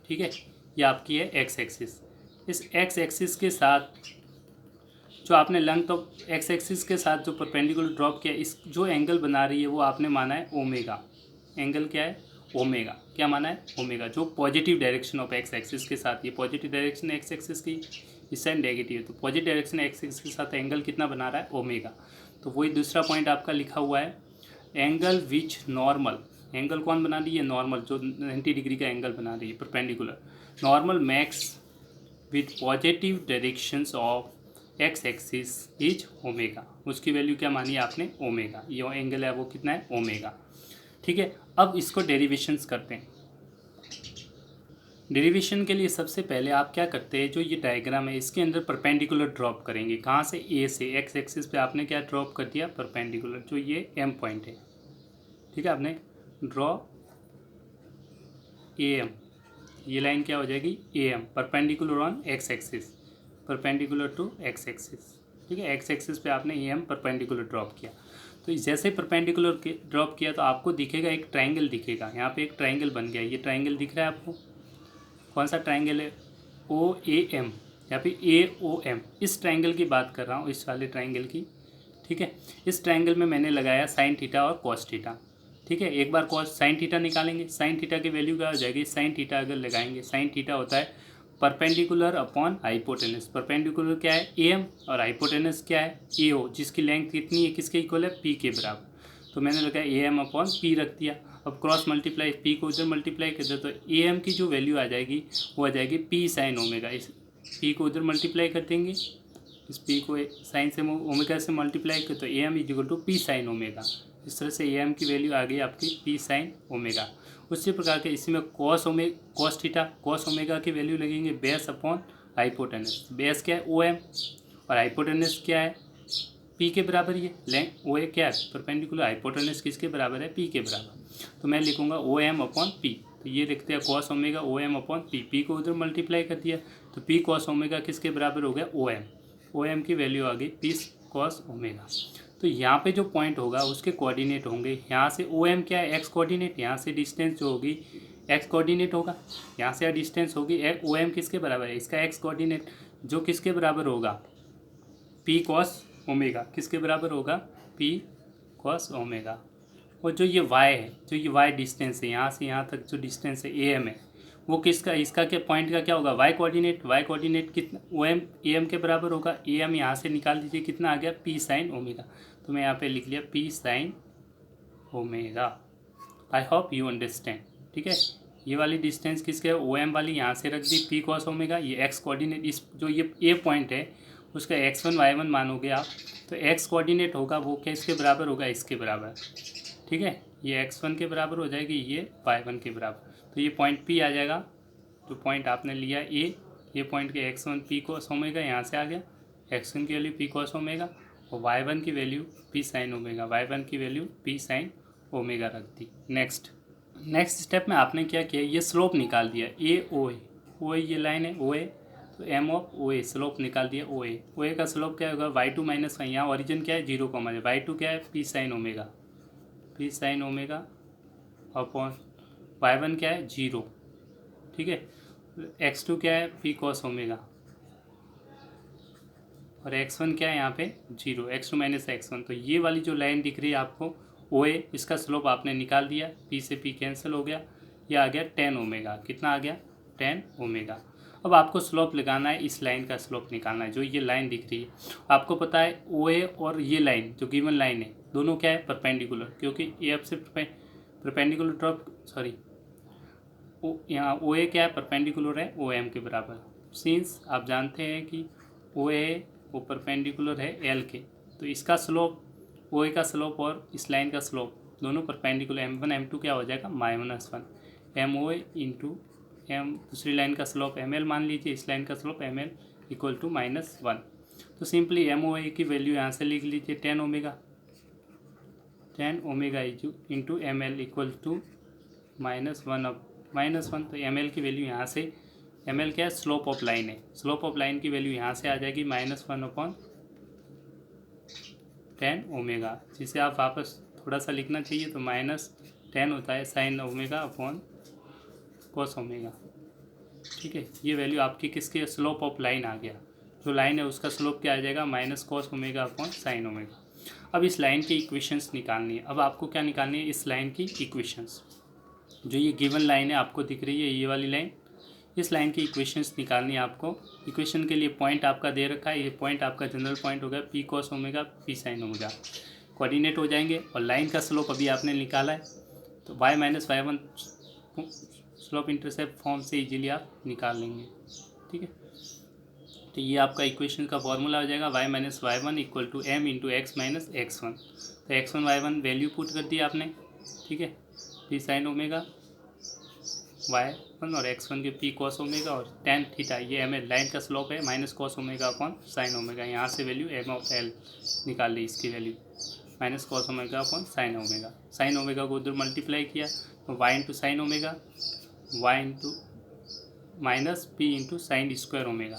ठीक है, ये आपकी है एक्स एक्सिस। इस एक्स एक्सिस के साथ जो आपने लेंथ ऑफ एक्स एक्सिस के साथ जो परपेंडिकुलर ड्रॉप किया, इस जो एंगल बना रही है वो आपने माना है ओमेगा। एंगल क्या है, ओमेगा। क्या माना है, ओमेगा, जो positive direction of x axis के साथ, ये पॉजिटिव डायरेक्शन एक्स एक्सिस की, इस साइड नेगेटिव है, तो पॉजिटिव डायरेक्शन एक्स एक्सिस के साथ एंगल कितना बना रहा है, ओमेगा। तो वही दूसरा पॉइंट आपका लिखा हुआ है एंगल विच नॉर्मल, एंगल कौन बना रही है, नॉर्मल, जो 90 डिग्री का एंगल बना रही है perpendicular, normal max with positive directions of x axis is omega. उसकी वैल्यू क्या मानी है आपने, ओमेगा। ये एंगल है वो कितना है, ओमेगा। ठीक है, अब इसको डेरिवेशंस करते हैं। डेरिवेशन के लिए सबसे पहले आप क्या करते हैं, जो ये डायग्राम है इसके अंदर परपेंडिकुलर ड्रॉप करेंगे। कहाँ से, ए से, एक्स एक्सिस पे आपने क्या ड्रॉप कर दिया, परपेंडिकुलर, जो ये एम पॉइंट है। ठीक है, आपने ड्रॉ ए एम, ये लाइन क्या हो जाएगी, A M, perpendicular on x axis, perpendicular to x axis. ठीक है, एक्स एक्सिस पे आपने ए एम परपेंडिकुलर ड्रॉप किया। तो जैसे परपेंडिकुलर ड्रॉप किया तो आपको दिखेगा, एक ट्राइंगल दिखेगा, यहाँ पे एक ट्राइंगल बन गया। ये ट्राइंगल दिख रहा है आपको, कौन सा ट्राइंगल है, ओ ए एम या फिर ए ओ एम। इस ट्राइंगल की बात कर रहा हूँ, इस वाले ट्राइंगल की। ठीक है, इस ट्राइंगल में मैंने लगाया साइन थीटा और कॉस थीटा। ठीक है, एक बार कॉस साइन थीटा निकालेंगे, साइन थीटा की वैल्यू क्या हो जाएगी, साइन थीटा अगर लगाएंगे, साइन थीटा होता है परपेंडिकुलर अपॉन हाइपोटेनस। परपेंडिकुलर क्या है, ए एम, और हाइपोटेनस क्या है, ए ओ, जिसकी लेंथ कितनी है, किसके इक्वल है, पी के बराबर। तो मैंने लगाया ए एम अपॉन पी रख दिया। अब क्रॉस मल्टीप्लाई, पी को उधर मल्टीप्लाई कर दे तो ए एम की जो वैल्यू आ जाएगी वो आ जाएगी पी साइन ओमेगा। इस पी को उधर मल्टीप्लाई कर देंगे, इस पी को साइन से ओमेगा से मल्टीप्लाई कर, तो A M is equal to p sine omega. इस तरह से ए एम की वैल्यू आ गई आपकी पी साइन ओमेगा। उसी प्रकार के इसी में कॉस थीटा, कॉस ओमेगा की वैल्यू लगेंगे बेस अपॉन हाइपोटेनस। बेस क्या है, ओ एम, और हाइपोटेनस क्या है, पी के बराबर। ये लेंथ ओ ए क्या है, परपेंडिकुलर, हाइपोटेनस किसके बराबर है, पी के बराबर। तो मैं लिखूंगा ओ एम अपॉन पी। तो ये लिखते हैं cos omega O M upon p, p को उधर मल्टीप्लाई कर दिया तो पी कॉस ओमेगा किसके बराबर हो गया, ओ एम। ओ एम की वैल्यू आ गई पी कॉस ओमेगा। तो यहाँ पे जो पॉइंट होगा उसके कोऑर्डिनेट होंगे, यहाँ से ओ एम क्या है, एक्स कोऑर्डिनेट, यहाँ से डिस्टेंस जो होगी एक्स कोऑर्डिनेट होगा, यहाँ से डिस्टेंस होगी ओ एम किसके बराबर है, इसका एक्स कोऑर्डिनेट, जो किसके बराबर होगा, पी कॉस ओमेगा, किसके बराबर होगा, पी कॉस ओमेगा। और जो ये वाई है, जो ये वाई डिस्टेंस है, यहाँ से यहाँ तक जो डिस्टेंस है ए एम है, वो किसका, इसका क्या पॉइंट का क्या होगा, वाई कोऑर्डिनेट। वाई कोऑर्डिनेट कितना, ओ एम ए एम के बराबर होगा। ए एम यहाँ से निकाल दीजिए, कितना आ गया, पी साइन ओमेगा। तो मैं यहाँ पे लिख लिया P sine omega. I hope you understand. ठीक है, ये वाली डिस्टेंस किसके है, ओ एम वाली, यहाँ से रख दी पी कॉस ओमेगा। ये एक्स कोऑर्डिनेट, इस जो ये ए पॉइंट है उसका x1 y1 मानोगे आप, तो x कोऑर्डिनेट होगा वो किसके बराबर होगा, इसके बराबर। ठीक है, ये x1 के बराबर हो जाएगी, ये y1 के बराबर। तो ये पॉइंट P आ जाएगा जो पॉइंट आपने लिया ए, ये पॉइंट के x1 पी कॉस ओमेगा यहाँ से आ गया, x1 की वैल्यू पी कॉस ओमेगा और y1 की value P sine omega, y1 की वैल्यू पी साइन ओमेगा रख दी। नेक्स्ट स्टेप में आपने क्या किया, ये स्लोप निकाल दिया ए ओ ए, ओ ए ये लाइन है ओ ए, तो m of O A slope निकाल दिया ओ ए का स्लोप क्या होगा y2 माइनस वाई, यहाँ ओरिजिन क्या है 0, y2 क्या है P sine omega upon y1 क्या है 0, ठीक है। x2 क्या है पी कॉस ओमेगा और x1 क्या है यहाँ पे 0, x2 माइनस x1। तो ये वाली जो लाइन दिख रही है आपको ओ ए, इसका स्लोप आपने निकाल दिया, p से p कैंसिल हो गया, ये आ गया 10 ओमेगा, कितना आ गया 10 ओमेगा। अब आपको स्लोप लगाना है, इस लाइन का स्लोप निकालना है, जो ये लाइन दिख रही है। आपको पता है ओ ए और ये लाइन जो गिवन लाइन है दोनों क्या है परपेंडिकुलर, क्योंकि ए एफ से परपेंडिकुलर ड्रॉप यहाँ ओ ए क्या है परपेंडिकुलर है ओ एम के बराबर। सिंस आप जानते हैं कि ओ ए वो परपेंडिकुलर है एल के, तो इसका स्लोप ओ ए का स्लोप और इस लाइन का स्लोप दोनों परपेंडिकुलर, m1 m2 क्या हो जाएगा -1 m O A into m, दूसरी लाइन का स्लोप एम एल मान लीजिए, इस लाइन का slope m l equal to -1। तो सिंपली एम ओ ए की वैल्यू यहाँ से लिख लीजिए 10 omega into m l equal to -1 तो एम एल की वैल्यू यहाँ से, एम एल क्या है स्लोप ऑफ लाइन है, स्लोप ऑफ लाइन की वैल्यू यहाँ से आ जाएगी -1/10 ओमेगा, जिसे आप वापस थोड़ा सा लिखना चाहिए तो -10 होता है sine omega upon cos omega, ठीक है। ये वैल्यू आपकी किसके स्लोप ऑफ लाइन आ गया, जो लाइन है उसका स्लोप क्या आ जाएगा -cos omega upon sine omega. अब इस लाइन की इक्वेशंस निकालनी है। अब आपको क्या निकालनी है, इस लाइन की इक्वेशंस, जो ये गिवन लाइन है आपको दिख रही है ये वाली लाइन, इस लाइन की इक्वेशंस निकालनी है आपको। इक्वेशन के लिए पॉइंट आपका दे रखा है, ये पॉइंट आपका जनरल पॉइंट हो गया P cos omega P sine omega, coordinate हो जाएंगे। और लाइन का स्लोप अभी आपने निकाला है, तो y minus y1 slope intercept form से इजीली आप निकाल लेंगे, ठीक है। तो ये आपका इक्वेशन का फॉर्मूला हो जाएगा y minus y1 equal to m into x minus x1। तो x1 y1 वैल्यू पुट कर दिया आपने, ठीक है, पी साइन ओमेगा y1 और x1 के पी कॉस ओमेगा और tan थीटा, ये एम एल लाइन का स्लोप है -cos omega upon sine omega, यहाँ से वैल्यू m ऑफ l निकाल ली, इसकी value -cos omega upon sine omega को उधर मल्टीप्लाई किया तो y into sine omega, y into minus P into sine square omega.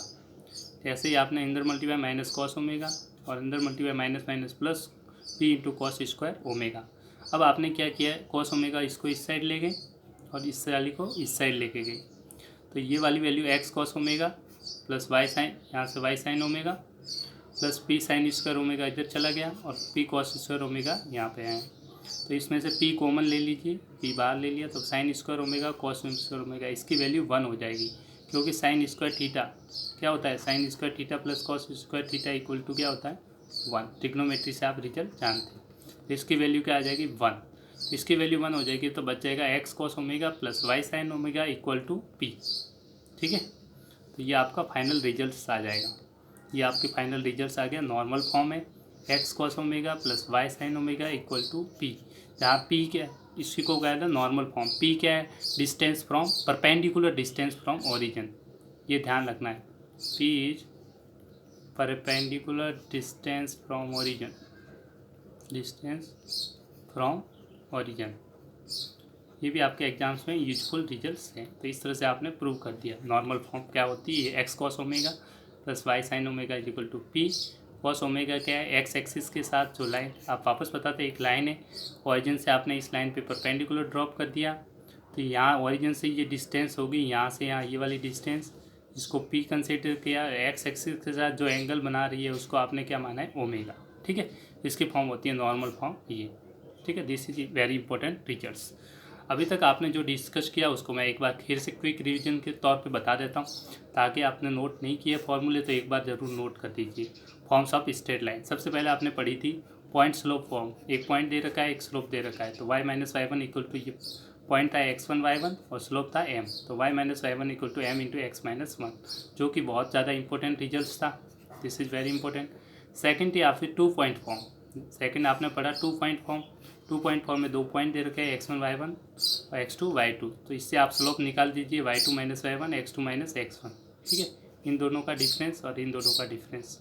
ऐसे ही आपने अंदर मल्टीप्लाई -cos ओमेगा और अंदर multiply minus plus P into cos square omega. अब आपने क्या किया, cos ओमेगा इसको इस साइड ले गए और इस वाली को इस साइड लेके गए, तो ये वाली value x cos omega plus y sine, यहाँ से y sine omega plus p sine square omega इधर चला गया और p cos स्क्वायर ओमेगा यहाँ पे है। तो इसमें से p कॉमन ले लीजिए, p बाहर ले लिया तो sign square omega cos square omega, इसकी वैल्यू 1 हो जाएगी, क्योंकि साइन स्क्वायर थीटा क्या होता है, sine square theta plus cos square theta equal to क्या होता है 1। ट्रिग्नोमेट्री से आप रिजल्ट जानते हैं। तो इसकी वैल्यू क्या आ जाएगी 1, इसकी वैल्यू 1 हो जाएगी, तो बच जाएगा x cos omega plus y sine omega equal to p, ठीक है। तो ये आपका फाइनल रिजल्ट्स आ जाएगा, ये आपके फाइनल रिजल्ट्स आ गया। नॉर्मल फॉर्म है x cos omega plus y sine omega equal to p, जहाँ p क्या है, इसी को कहा था नॉर्मल फॉर्म। p क्या है, distance from perpendicular distance from origin, ये ध्यान रखना है, p is perpendicular distance from origin, distance from origin. ये भी आपके एग्जाम्स में यूजफुल रिजल्ट्स हैं। तो इस तरह से आपने प्रूव कर दिया नॉर्मल फॉर्म क्या होती है, x cos omega plus y sine omega is equal to p। cos omega क्या है, एक्स एक्सिस के साथ जो लाइन, आप वापस बताते एक लाइन है, ओरिजिन से आपने इस लाइन पे परपेंडिकुलर ड्रॉप कर दिया, तो यहाँ ओरिजिन से ये डिस्टेंस होगी, यहाँ से यहाँ ये वाली डिस्टेंस, जिसको p कंसिडर किया, एक्स एक्सिस के साथ जो एंगल बना रही है उसको आपने क्या माना है ओमेगा, ठीक है। इसकी फॉर्म होती है नॉर्मल फॉर्म ये, ठीक है। This is very important results. अभी तक आपने जो डिस्कस किया उसको मैं एक बार फिर से क्विक रिवीजन के तौर पे बता देता हूँ, ताकि आपने नोट नहीं किए फॉर्मूले तो एक बार ज़रूर नोट कर दीजिए। फॉर्म्स ऑफ स्ट्रेट लाइन, सबसे पहले आपने पढ़ी थी पॉइंट स्लोप फॉर्म, एक पॉइंट दे रखा है एक स्लोप दे रखा है, तो y minus y1 equal to, ये पॉइंट था x1 y1 और स्लोप था m, तो y minus y1 equal to m into x minus 1, जो कि बहुत ज़्यादा इंपॉर्टेंट रिजल्ट था। This is very important. Second थी आपकी 2 पॉइंट फॉर्म, सेकेंड आपने पढ़ा 2 पॉइंट फॉर्म। 2.4 में 2 पॉइंट दे रखे हैं x1 y1 और x2 y2। तो इससे आप स्लोप निकाल दीजिए y2 minus y1 x2 minus x1। ठीक है, इन दोनों का डिफरेंस और इन दोनों का difference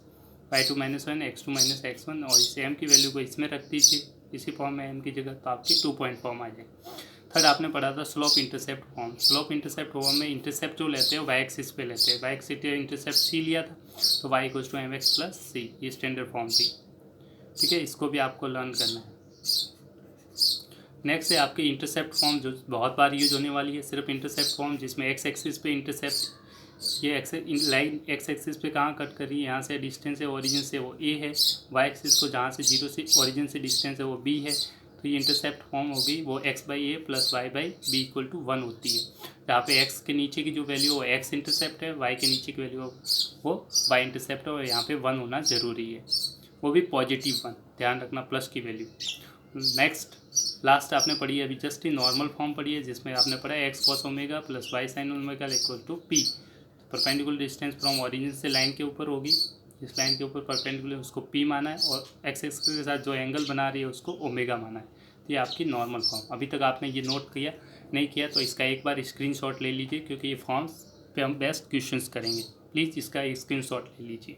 y2 minus 1 x2 minus x1, और इस m की वैल्यू को इसमें रख दीजिए इसी फॉर्म में m की जगह, तो आपकी 2 पॉइंट फॉर्म आ जाए। थर्ड आपने पढ़ा था slope intercept form. Slope intercept form में इंटरसेप्ट जो लेते हैं वाई एक्सिस पे लेते हैं। वाई एक्सिस इंटरसेप्ट सी लिया था तो y equals to m x plus c, ये स्टैंडर्ड फॉर्म थी। ठीक है, इसको भी आपको लर्न करना है। नेक्स्ट है आपकी इंटरसेप्ट फॉर्म, जो बहुत बार यूज होने वाली है, सिर्फ इंटरसेप्ट फॉर्म, जिसमें एक्स एक्सिस पे इंटरसेप्ट, ये लाइन एक्स एक्सिस पे कहाँ कट कर रही है, यहाँ से डिस्टेंस है ओरिजिन से वो ए है, वाई एक्सिस को जहाँ से जीरो से ओरिजिन से डिस्टेंस है वो बी है। तो ये इंटरसेप्ट फॉर्म हो गई वो x by a plus y by b equal to 1 होती है, जहाँ पे एक्स के नीचे की जो वैल्यू वो एक्स इंटरसेप्ट है, वाई के नीचे की वैल्यू वो वाई इंटरसेप्ट है, और यहाँ पे 1 होना ज़रूरी है, वो भी पॉजिटिव 1, ध्यान रखना प्लस की वैल्यू। नेक्स्ट लास्ट आपने पढ़ी है अभी जस्ट ही नॉर्मल फॉर्म पढ़ी है, जिसमें आपने पढ़ा है x cos omega plus y sine omega equal to p. Perpendicular distance from origin से लाइन के ऊपर होगी, इस लाइन के ऊपर परपेंडिकुलर उसको पी माना है, और एक्स एक्सिस के साथ जो एंगल बना रही है उसको ओमेगा माना है। तो ये आपकी नॉर्मल फॉर्म। अभी तक आपने ये नोट किया नहीं किया तो इसका एक बार स्क्रीनशॉट ले लीजिए, क्योंकि ये फॉर्म्स पे हम बेस्ट क्वेश्चंस करेंगे। प्लीज़ इसका स्क्रीनशॉट ले लीजिए।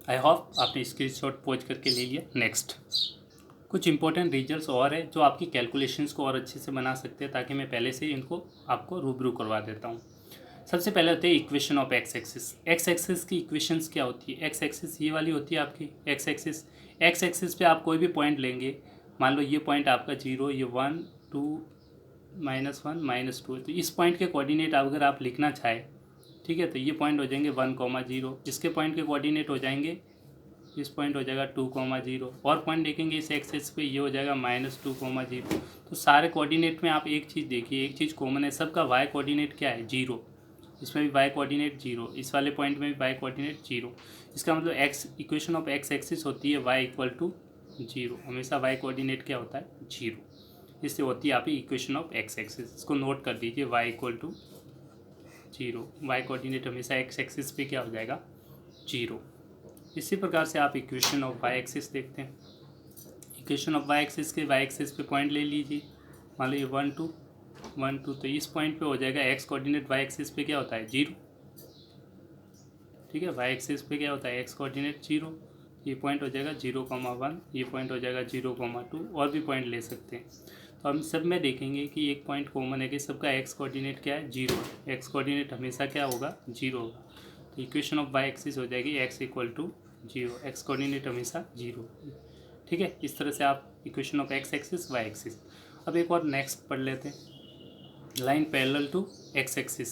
आई होप आपने स्क्रीनशॉट पोज करके ले लिया। नेक्स्ट कुछ इंपॉर्टेंट रिजल्ट्स और है जो आपकी कैलकुलेशंस को और अच्छे से बना सकते हैं, ताकि मैं पहले से इनको आपको रूबरू करवा देता हूँ। सबसे पहले होते हैं equation of x axis. X axis की इक्वेशंस क्या होती है? एक्स एक्सिस ये वाली होती है आपकी एक्स एक्सिस। एक्स एक्सिस पे आप कोई भी पॉइंट लेंगे, मान लो ये पॉइंट आपका 0, ये 1 2 -1 -2, तो इस पॉइंट के कोऑर्डिनेट अगर आप लिखना चाहें, ठीक है, तो ये पॉइंट हो जाएंगे 1, 0, इसके पॉइंट के कोऑर्डिनेट हो जाएंगे, इस पॉइंट हो जाएगा 2, 0, और पॉइंट देखेंगे इस एक्सिस पे, ये हो जाएगा -2, 0। तो सारे कोऑर्डिनेट में आप एक चीज़ देखिए, एक चीज़ कॉमन है सबका, वाई कोऑर्डिनेट क्या है? 0। इसमें भी वाई कोऑर्डिनेट 0, इस वाले पॉइंट में भी वाई कोऑर्डिनेट 0। इसका मतलब x equation of x axis होती है वाई इक्वल टू 0, हमेशा वाई कोऑर्डिनेट क्या होता है? 0। इससे होती है आपकी इक्वेशन ऑफ एक्स एक्सिस। इसको नोट कर दीजिए, y equal to 0, y coordinate हमेशा एक्स एक्सिस पे क्या हो जाएगा? 0। इसी प्रकार से आप इक्वेशन ऑफ वाई एक्सिस देखते हैं। इक्वेशन ऑफ वाई एक्सिस के वाई एक्सिस पे पॉइंट ले लीजिए, मान लो ये 1 2 1 2, तो इस पॉइंट पे हो जाएगा एक्स कोऑर्डिनेट वाई एक्सिस पे क्या होता है? 0। ठीक है, वाई एक्सिस पे क्या होता है? X coordinate 0। ये पॉइंट हो जाएगा 0,1, ये पॉइंट हो जाएगा 0,2, और भी पॉइंट ले सकते हैं। तो हम सब में देखेंगे कि एक पॉइंट कॉमन है कि सबका एक्स कोऑर्डिनेट क्या है? 0। एक्स कोऑर्डिनेट हमेशा क्या होगा? 0 होगा। तो इक्वेशन ऑफ वाई एक्सिस हो जाएगी x equal to 0, x coordinate हमेशा 0। ठीक है, इस तरह से आप equation of x axis y axis. अब एक और नेक्स्ट पढ़ लेते हैं, line parallel to x axis.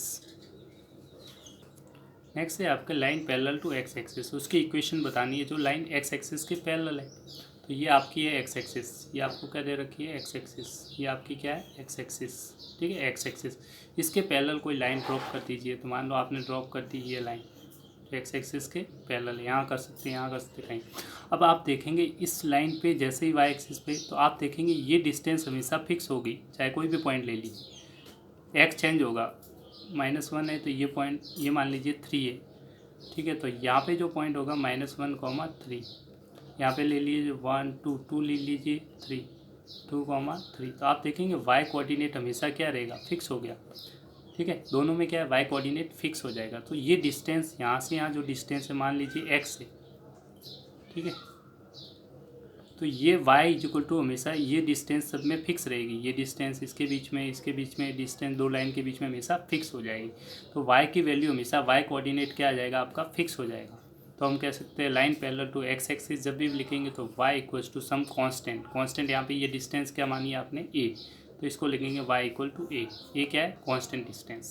Next है आपका line parallel to x axis, उसकी इक्वेशन बतानी है जो लाइन एक्स एक्सिस के पैरेलल है। तो ये आपकी है एक्स एक्सिस, ये आपको क्या दे रखी है? X axis. ये आपकी क्या है? X axis. ठीक है, एक्स एक्सिस। इसके पैरेलल कोई लाइन ड्रॉप कर दीजिए, तो मान लो आपने ड्रॉप कर दी ये लाइन, तो एक्स एक्सिस के पैरेलल, यहाँ कर सकते हैं, यहाँ कर सकते हैं कहीं। अब आप देखेंगे इस लाइन पे जैसे ही वाई एक्सिस पे, तो आप देखेंगे ये डिस्टेंस हमेशा फिक्स होगी, चाहे कोई भी पॉइंट ले लीजिए। एक्स चेंज होगा, -1 है तो ये पॉइंट, ये मान लीजिए 3 है। ठीक है, तो यहाँ पे जो पॉइंट होगा -1, 3, यहाँ पे ले लीजिए 1 2 2 ले लीजिए 3 2, 3, तो आप देखेंगे वाई कोऑर्डिनेट हमेशा क्या रहेगा? फिक्स हो गया। ठीक है, दोनों में क्या है? वाई कोऑर्डिनेट फिक्स हो जाएगा। तो ये डिस्टेंस यहाँ से यहाँ जो डिस्टेंस है मान लीजिए एक्स है, ठीक है, तो ये y इक्वल टू हमेशा ये डिस्टेंस सब में फिक्स रहेगी। ये डिस्टेंस इसके बीच में डिस्टेंस दो लाइन के बीच में हमेशा फिक्स हो जाएगी। तो y की वैल्यू हमेशा y कोऑर्डिनेट क्या आ जाएगा? आपका फिक्स हो जाएगा। तो हम कह सकते हैं line parallel to x axis जब भी लिखेंगे तो y equals to some constant. Constant यहाँ पे ये डिस्टेंस क्या मानी है आपने? a, तो इसको लिखेंगे y इक्वल टू a। ये क्या है? Constant distance.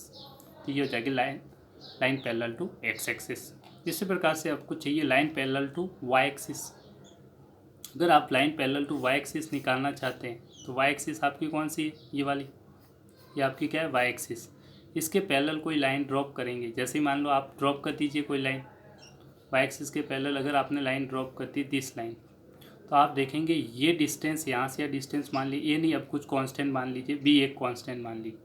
तो ये हो जाएगी line parallel to x axis. इसी प्रकार से आपको चाहिए line parallel to y axis. अगर आप line parallel to y axis निकालना चाहते हैं तो वाई एक्सिस आपकी कौन सी है? ये वाली, ये आपकी क्या है? Y axis. इसके पैरेलल कोई लाइन ड्रॉप करेंगे, जैसे ही मान लो आप ड्रॉप कर दीजिए कोई लाइन वाई एक्सिस के पैरेलल, अगर आपने लाइन ड्रॉप कर दी दिस लाइन, तो आप देखेंगे ये डिस्टेंस यहाँ से, या डिस्टेंस मान लीजिए ये नहीं, अब कुछ कांस्टेंट मान लीजिए, बी एक कांस्टेंट मान लीजिए,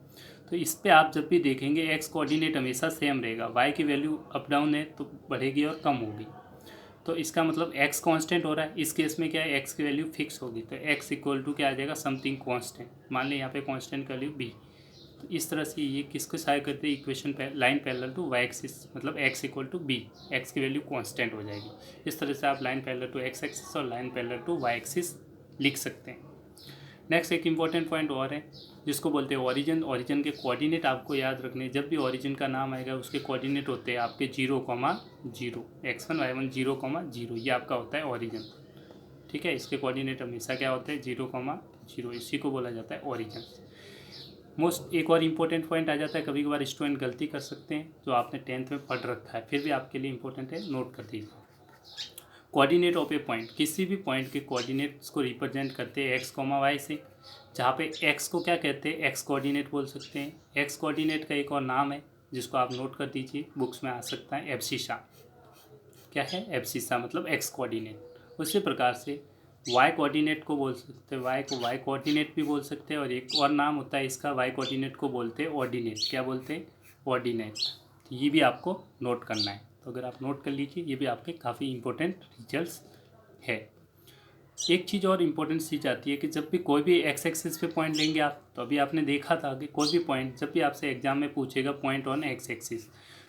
तो इस पर आप जब भी देखेंगे एक्स कोऑर्डिनेट हमेशा सेम रहेगा। वाई की वैल्यू अप डाउन है तो बढ़ेगी और कम होगी। तो इसका मतलब x कांस्टेंट हो रहा है। इस केस में क्या है, x की वैल्यू फिक्स होगी, तो x इक्वल टू क्या आ जाएगा, समथिंग कांस्टेंट। मान लें यहाँ पे कांस्टेंट की वैल्यू b। तो इस तरह से ये किसको सहाय करते हैं, equation line parallel to y axis, मतलब x equal to b, x की वैल्यू कांस्टेंट हो जाएगी। इस तरह से आप line parallel to x axis और line parallel to y axis लिख सकते हैं। नेक्स्ट एक इंपॉर्टेंट पॉइंट और है जिसको बोलते हैं ओरिजिन। ओरिजिन के कोऑर्डिनेट आपको याद रखने, जब भी ओरिजिन का नाम आएगा उसके कोऑर्डिनेट होते हैं आपके 0,0, x1 y1 0,0, ये आपका होता है ओरिजिन। ठीक है, इसके कोऑर्डिनेट हमेशा क्या होते हैं, 0,0, इसी को बोला जाता है ओरिजिन। मोस्ट एक और इम्पोर्टेंट पॉइंट आ जाता है, कभी कभार स्टूडेंट गलती कर सकते हैं जो आपने 10th में पढ़ रखा है, फिर भी आपके लिए इंपॉर्टेंट है, नोट कर दीजिए। कोऑर्डिनेट ऑफ ए पॉइंट, किसी भी पॉइंट के कोऑर्डिनेट्स को रिप्रेजेंट करते हैं x, y से, जहाँ पे x को क्या कहते हैं, x कोऑर्डिनेट बोल सकते हैं। x कोऑर्डिनेट का एक और नाम है जिसको आप नोट कर दीजिए, बुक्स में आ सकता है, एब्सिसा। क्या है, एब्सिसा मतलब x कोऑर्डिनेट। उसी प्रकार से y कोऑर्डिनेट को बोल सकते हैं, y को y कोऑर्डिनेट भी बोल सकते हैं, और एक और नाम होता है इसका, y कोऑर्डिनेट को बोलते हैं ऑर्डिनेट। क्या बोलते हैं, ऑर्डिनेट। तो ये भी आपको नोट करना है, तो अगर आप नोट कर लीजिए, ये भी आपके काफ़ी इंपॉर्टेंट रिजल्ट्स है। एक चीज़ और इम्पोर्टेंट चीज़ आती है कि जब भी कोई भी एक्स एक्सिस पे पॉइंट लेंगे आप, तो अभी आपने देखा था कि कोई भी पॉइंट जब भी आपसे एग्जाम में पूछेगा पॉइंट ऑन एक्स एक्सिस,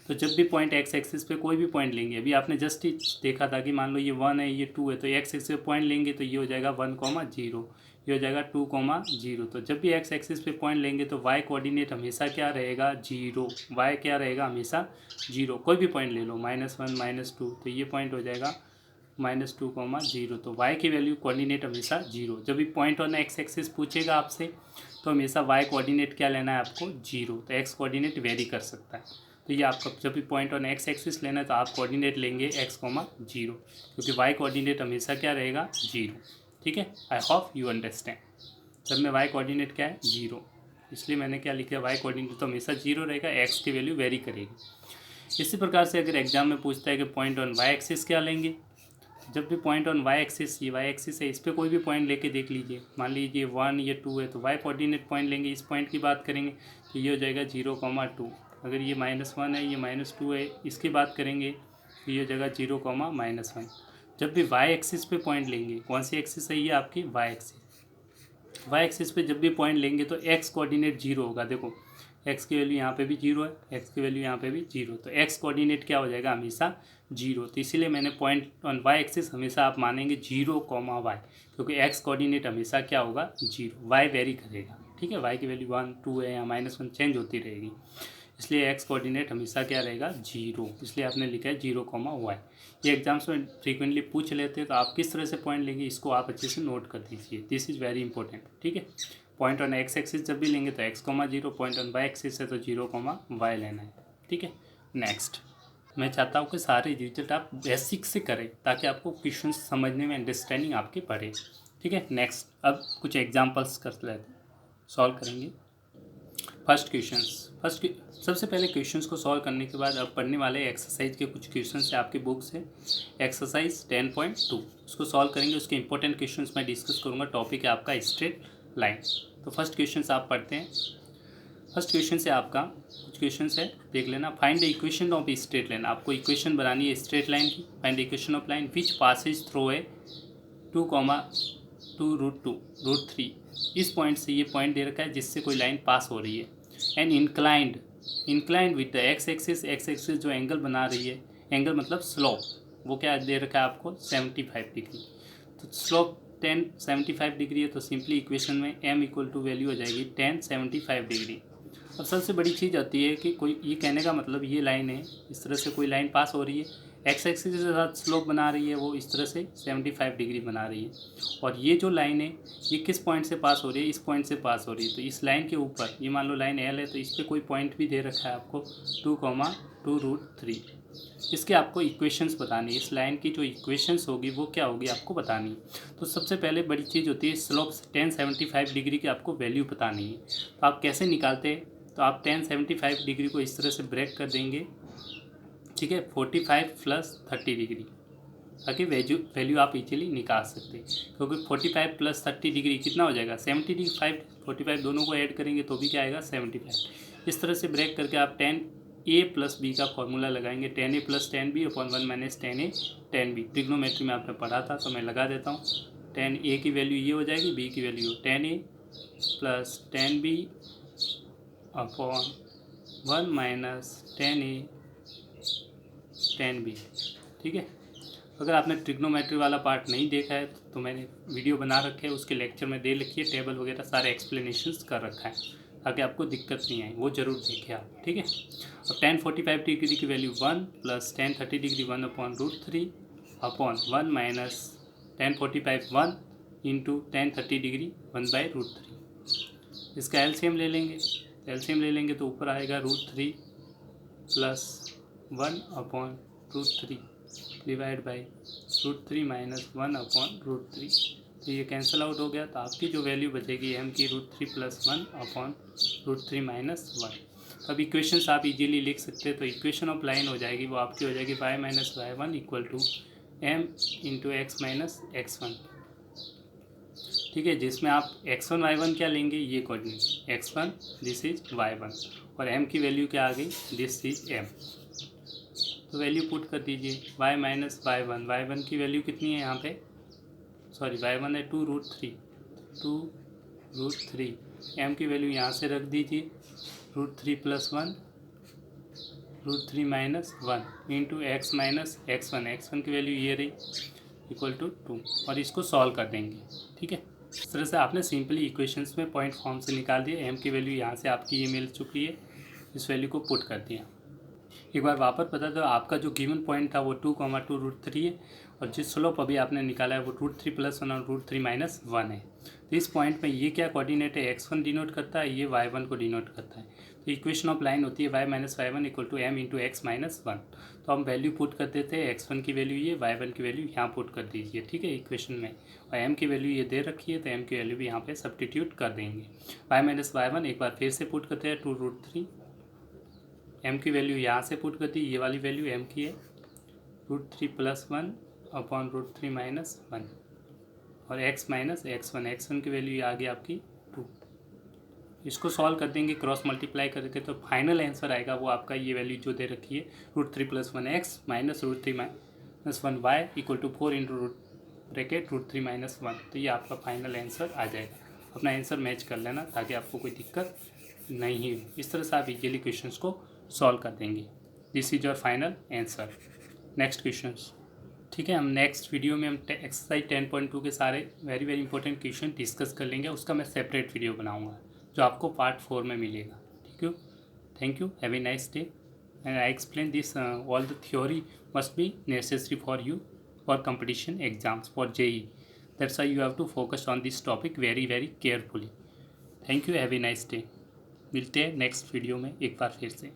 तो जब भी पॉइंट एक्स एक्सिस पे कोई भी पॉइंट लेंगे, अभी आपने जस्ट ही देखा था कि मान लो ये 1 है, ये 2 है, तो एक्स एक्सिस पे पॉइंट लेंगे तो ये हो जाएगा 1,0, ये हो जाएगा 2,0। तो जब भी एक्स एक्सिस पे पॉइंट लेंगे तो वाई कोऑर्डिनेट हमेशा क्या रहेगा, 0। वाई क्या रहेगा, हमेशा 0। कोई भी पॉइंट ले लो, -1 -2, तो ये पॉइंट हो जाएगा -2,0। तो y की वैल्यू कोऑर्डिनेट हमेशा 0। जब भी पॉइंट ऑन एक्स एक्सिस पूछेगा आपसे तो हमेशा y कोऑर्डिनेट क्या लेना है आपको, 0। तो x कोऑर्डिनेट वेरी कर सकता है, तो ये आपका जब भी पॉइंट ऑन एक्स एक्सिस लेना है तो आप कोऑर्डिनेट लेंगे x, 0, क्योंकि y कोऑर्डिनेट हमेशा क्या रहेगा, 0। ठीक है, आई होप यू अंडरस्टैंड। जब में y कोऑर्डिनेट क्या है, 0, इसलिए मैंने क्या लिखा है, y कोऑर्डिनेट तो हमेशा 0 रहेगा, x की वैल्यू वेरी करेगी। इसी प्रकार से अगर एग्जाम में पूछता है कि पॉइंट ऑन y एक्सिस क्या लेंगे, जब भी पॉइंट ऑन वाई एक्सिस, ये वाई एक्सिस है, इस पर कोई भी पॉइंट लेके देख लीजिए, मान लीजिए 1 ये 2 है, तो वाई कोऑर्डिनेट पॉइंट लेंगे, इस पॉइंट की बात करेंगे तो ये हो जाएगा 0,2। अगर ये -1 है, ये -2 है, इसकी बात करेंगे तो ये हो जाएगा 0,-1। जब भी वाई एक्सिस पे पॉइंट लेंगे, कौन सी एक्सिस है ये आपकी, वाई एक्सिस। वाई एक्सिस पे जब भी पॉइंट लेंगे तो एक्स कोऑर्डिनेट 0 होगा। देखो x की वैल्यू यहाँ पे भी 0 है, x की वैल्यू यहाँ पे भी 0, तो x कोऑर्डिनेट क्या हो जाएगा, हमेशा 0। तो इसीलिए मैंने पॉइंट ऑन y एक्सिस हमेशा आप मानेंगे 0,y, क्योंकि x कोऑर्डिनेट हमेशा क्या होगा, 0। y वेरी करेगा। ठीक है, y की वैल्यू 1, 2 है या -1 चेंज होती रहेगी, इसलिए x कोऑर्डिनेट हमेशा क्या रहेगा, 0। इसलिए आपने लिखा है 0,y। ये एग्जाम्स में फ्रीक्वेंटली पूछ लेते हैं, तो आप किस तरह से पॉइंट लेंगे इसको आप अच्छे से नोट कर दीजिए, दिस इज़ वेरी इंपॉर्टेंट। ठीक है, पॉइंट ऑन एक्स एक्सिस जब भी लेंगे तो x, 0, point on y axis है तो 0,y लेना है। ठीक है, नेक्स्ट मैं चाहता हूँ कि सारे रिजल्ट आप बेसिक से करें ताकि आपको क्वेश्चन समझने में अंडरस्टैंडिंग आपकी बढ़े। ठीक है, नेक्स्ट अब कुछ एग्जांपल्स कर लेते हैं, सॉल्व करेंगे। सबसे पहले क्वेश्चंस को सॉल्व करने के बाद अब पढ़ने वाले एक्सरसाइज के कुछ क्वेश्चंस है आपकी बुक से, एक्सरसाइज 10.2 उसको सॉल्व करेंगे। उसके इंपॉर्टेंट क्वेश्चंस मैं डिस्कस करूँगा। टॉपिक है आपका स्ट्रेट लाइन। तो फर्स्ट क्वेश्चन आप पढ़ते हैं। फर्स्ट क्वेश्चन से आपका कुछ क्वेश्चन है, देख लेना। Find the equation of straight line. आपको इक्वेशन बनानी है स्ट्रेट लाइन की। Find the equation of line which Passage through a 2,2√2√3। इस पॉइंट से ये पॉइंट दे रखा है जिससे कोई लाइन पास हो रही है। And inclined with the x axis जो एंगल बना रही है, एंगल मतलब स्लोप, वो क्या दे रखा है आपको, 75 डिग्री। तो स्लोप 75 डिग्री है, तो सिंपली इक्वेशन में m इक्वल टू वैल्यू हो जाएगी 75 डिग्री। अब सबसे बड़ी चीज़ आती है कि कोई, ये कहने का मतलब ये लाइन है, इस तरह से कोई लाइन पास हो रही है, एक्स एक्सिस के साथ स्लोप बना रही है, वो इस तरह से 75 डिग्री बना रही है। और ये जो लाइन है ये किस पॉइंट से पास हो रही है, इस पॉइंट से पास हो रही है। तो इस लाइन के ऊपर, ये मान लो लाइन एल है, तो इस पर कोई पॉइंट भी दे रखा है आपको 2,2√3। इसके आपको इक्वेशंस बतानी है। इस लाइन की जो इक्वेशंस होगी वो क्या होगी आपको बतानी है। तो सबसे पहले बड़ी चीज़ होती है स्लोप 1075 डिग्री की आपको वैल्यू बतानी है। तो आप कैसे निकालते हैं, तो आप 1075 डिग्री को इस तरह से ब्रेक कर देंगे, ठीक है, 45 + 30 डिग्री, ताकि वैल्यू आप इजीली निकाल सकते हैं। क्योंकि 45 + 30 डिग्री कितना हो जाएगा, 75, 45 दोनों को ऐड करेंगे तो भी क्या आएगा, 75। इस तरह से ब्रेक करके आप 10 ए प्लस बी का फॉर्मूला लगाएंगे, tan a plus tan b upon one minus tan a tan b. Trigonometry में आपने पढ़ा था तो मैं लगा देता हूँ। टेन ए की वैल्यू ये हो जाएगी, बी की value tan a plus tan b upon one minus tan a tan b. ठीक है, अगर आपने ट्रिग्नोमेट्री वाला पार्ट नहीं देखा है तो मैंने वीडियो बना रखे है, उसके लेक्चर में दे रखी है, टेबल वगैरह सारे एक्सप्लेनेशंस कर रखा है ताकि आपको दिक्कत नहीं आए, वो ज़रूर देखें आप। ठीक है, अब टेन 45 डिग्री की value 1 plus ten 30 degree 1 upon √3 upon 1 minus ten 45 1 into ten 30 degree 1/√3। इसका एलसीएम ले लेंगे, एलसीएम ले लेंगे तो ऊपर आएगा √3 plus 1 upon √3 divide by √3 minus 1 upon √3। तो ये कैंसिल आउट हो गया, तो आपकी जो वैल्यू बचेगी एम की √3 प्लस 1 अपॉन √3 माइनस 1। अब इक्वेशंस आप इजीली लिख सकते हैं, तो इक्वेशन ऑफ लाइन हो जाएगी, वो आपकी हो जाएगी y minus y1 equal to m into x minus x1। ठीक है, जिसमें आप x1 y1 क्या लेंगे, ये coordinate x1 this is y1 और m की वैल्यू क्या आ गई, दिस इज m। तो वैल्यू पुट कर दीजिए, y माइनस y1 की वैल्यू कितनी है यहाँ पे, सॉरी y1 है 2√3 m की वैल्यू यहाँ से रख दीजिए √3 plus 1 √3 minus 1 into x minus x1 की वैल्यू ये रही इक्वल टू 2 और इसको सॉल्व कर देंगे। ठीक है, इस तरह से आपने सिंपली इक्वेशंस में पॉइंट फॉर्म से निकाल दिया, m की वैल्यू यहाँ से आपकी ये मिल चुकी है, इस वैल्यू को पुट कर दिया। एक बार वापस बता दो, आपका जो गिवन पॉइंट था वो 2,2√3 है और जिस स्लोप अभी आपने निकाला है वो √3 प्लस 1 और √3 माइनस 1 है। तो इस पॉइंट में ये क्या कोऑर्डिनेट है, x1 डिनोट करता है, ये y1 को डिनोट करता है। तो इक्वेशन ऑफ लाइन होती है y minus y1 equal to m into x minus 1। तो हम वैल्यू पुट कर देते हैं, x1 की वैल्यू ये, y1 की वैल्यू यहाँ पुट कर दीजिए। ठीक है, इक्वेशन में, और m की वैल्यू ये दे रखी है तो m की वैल्यू भी यहाँ पे सब्सटीट्यूट कर देंगे। y माइनस y1 एक बार फिर से पुट करते हैं 2√3, m की वैल्यू यहाँ से पुट कर दी, ये वाली वैल्यू m की है √3 प्लस 1 अपॉन √3 माइनस 1 और x माइनस x1 की वैल्यू ये आ गई आपकी 2। इसको सॉल्व कर देंगे, क्रॉस मल्टीप्लाई करके, तो फाइनल आंसर आएगा वो आपका ये वैल्यू जो दे रखी है √3 plus 1x minus √3 minus 1y equal to 4 into bracket √3 minus 1। तो ये आपका फाइनल आंसर आ जाएगा। अपना आंसर मैच कर लेना ताकि आपको कोई दिक्कत नहीं हो। इस तरह से आप इजीली क्वेश्चंस को सॉल्व कर देंगे। This is your final answer. Next questions. ठीक है, हम नेक्स्ट वीडियो में हम एक्सरसाइज 10.2 के सारे very very important question discuss कर लेंगे। उसका मैं सेपरेट वीडियो बनाऊंगा जो आपको पार्ट 4 में मिलेगा। ठीक है, thank you, have a nice day and I explain this all the theory must be necessary for you for competition exams for JEE. That's why you have to focus on this topic very very carefully. Thank you, have a nice day. मिलते हैं next video में एक बार फिर से।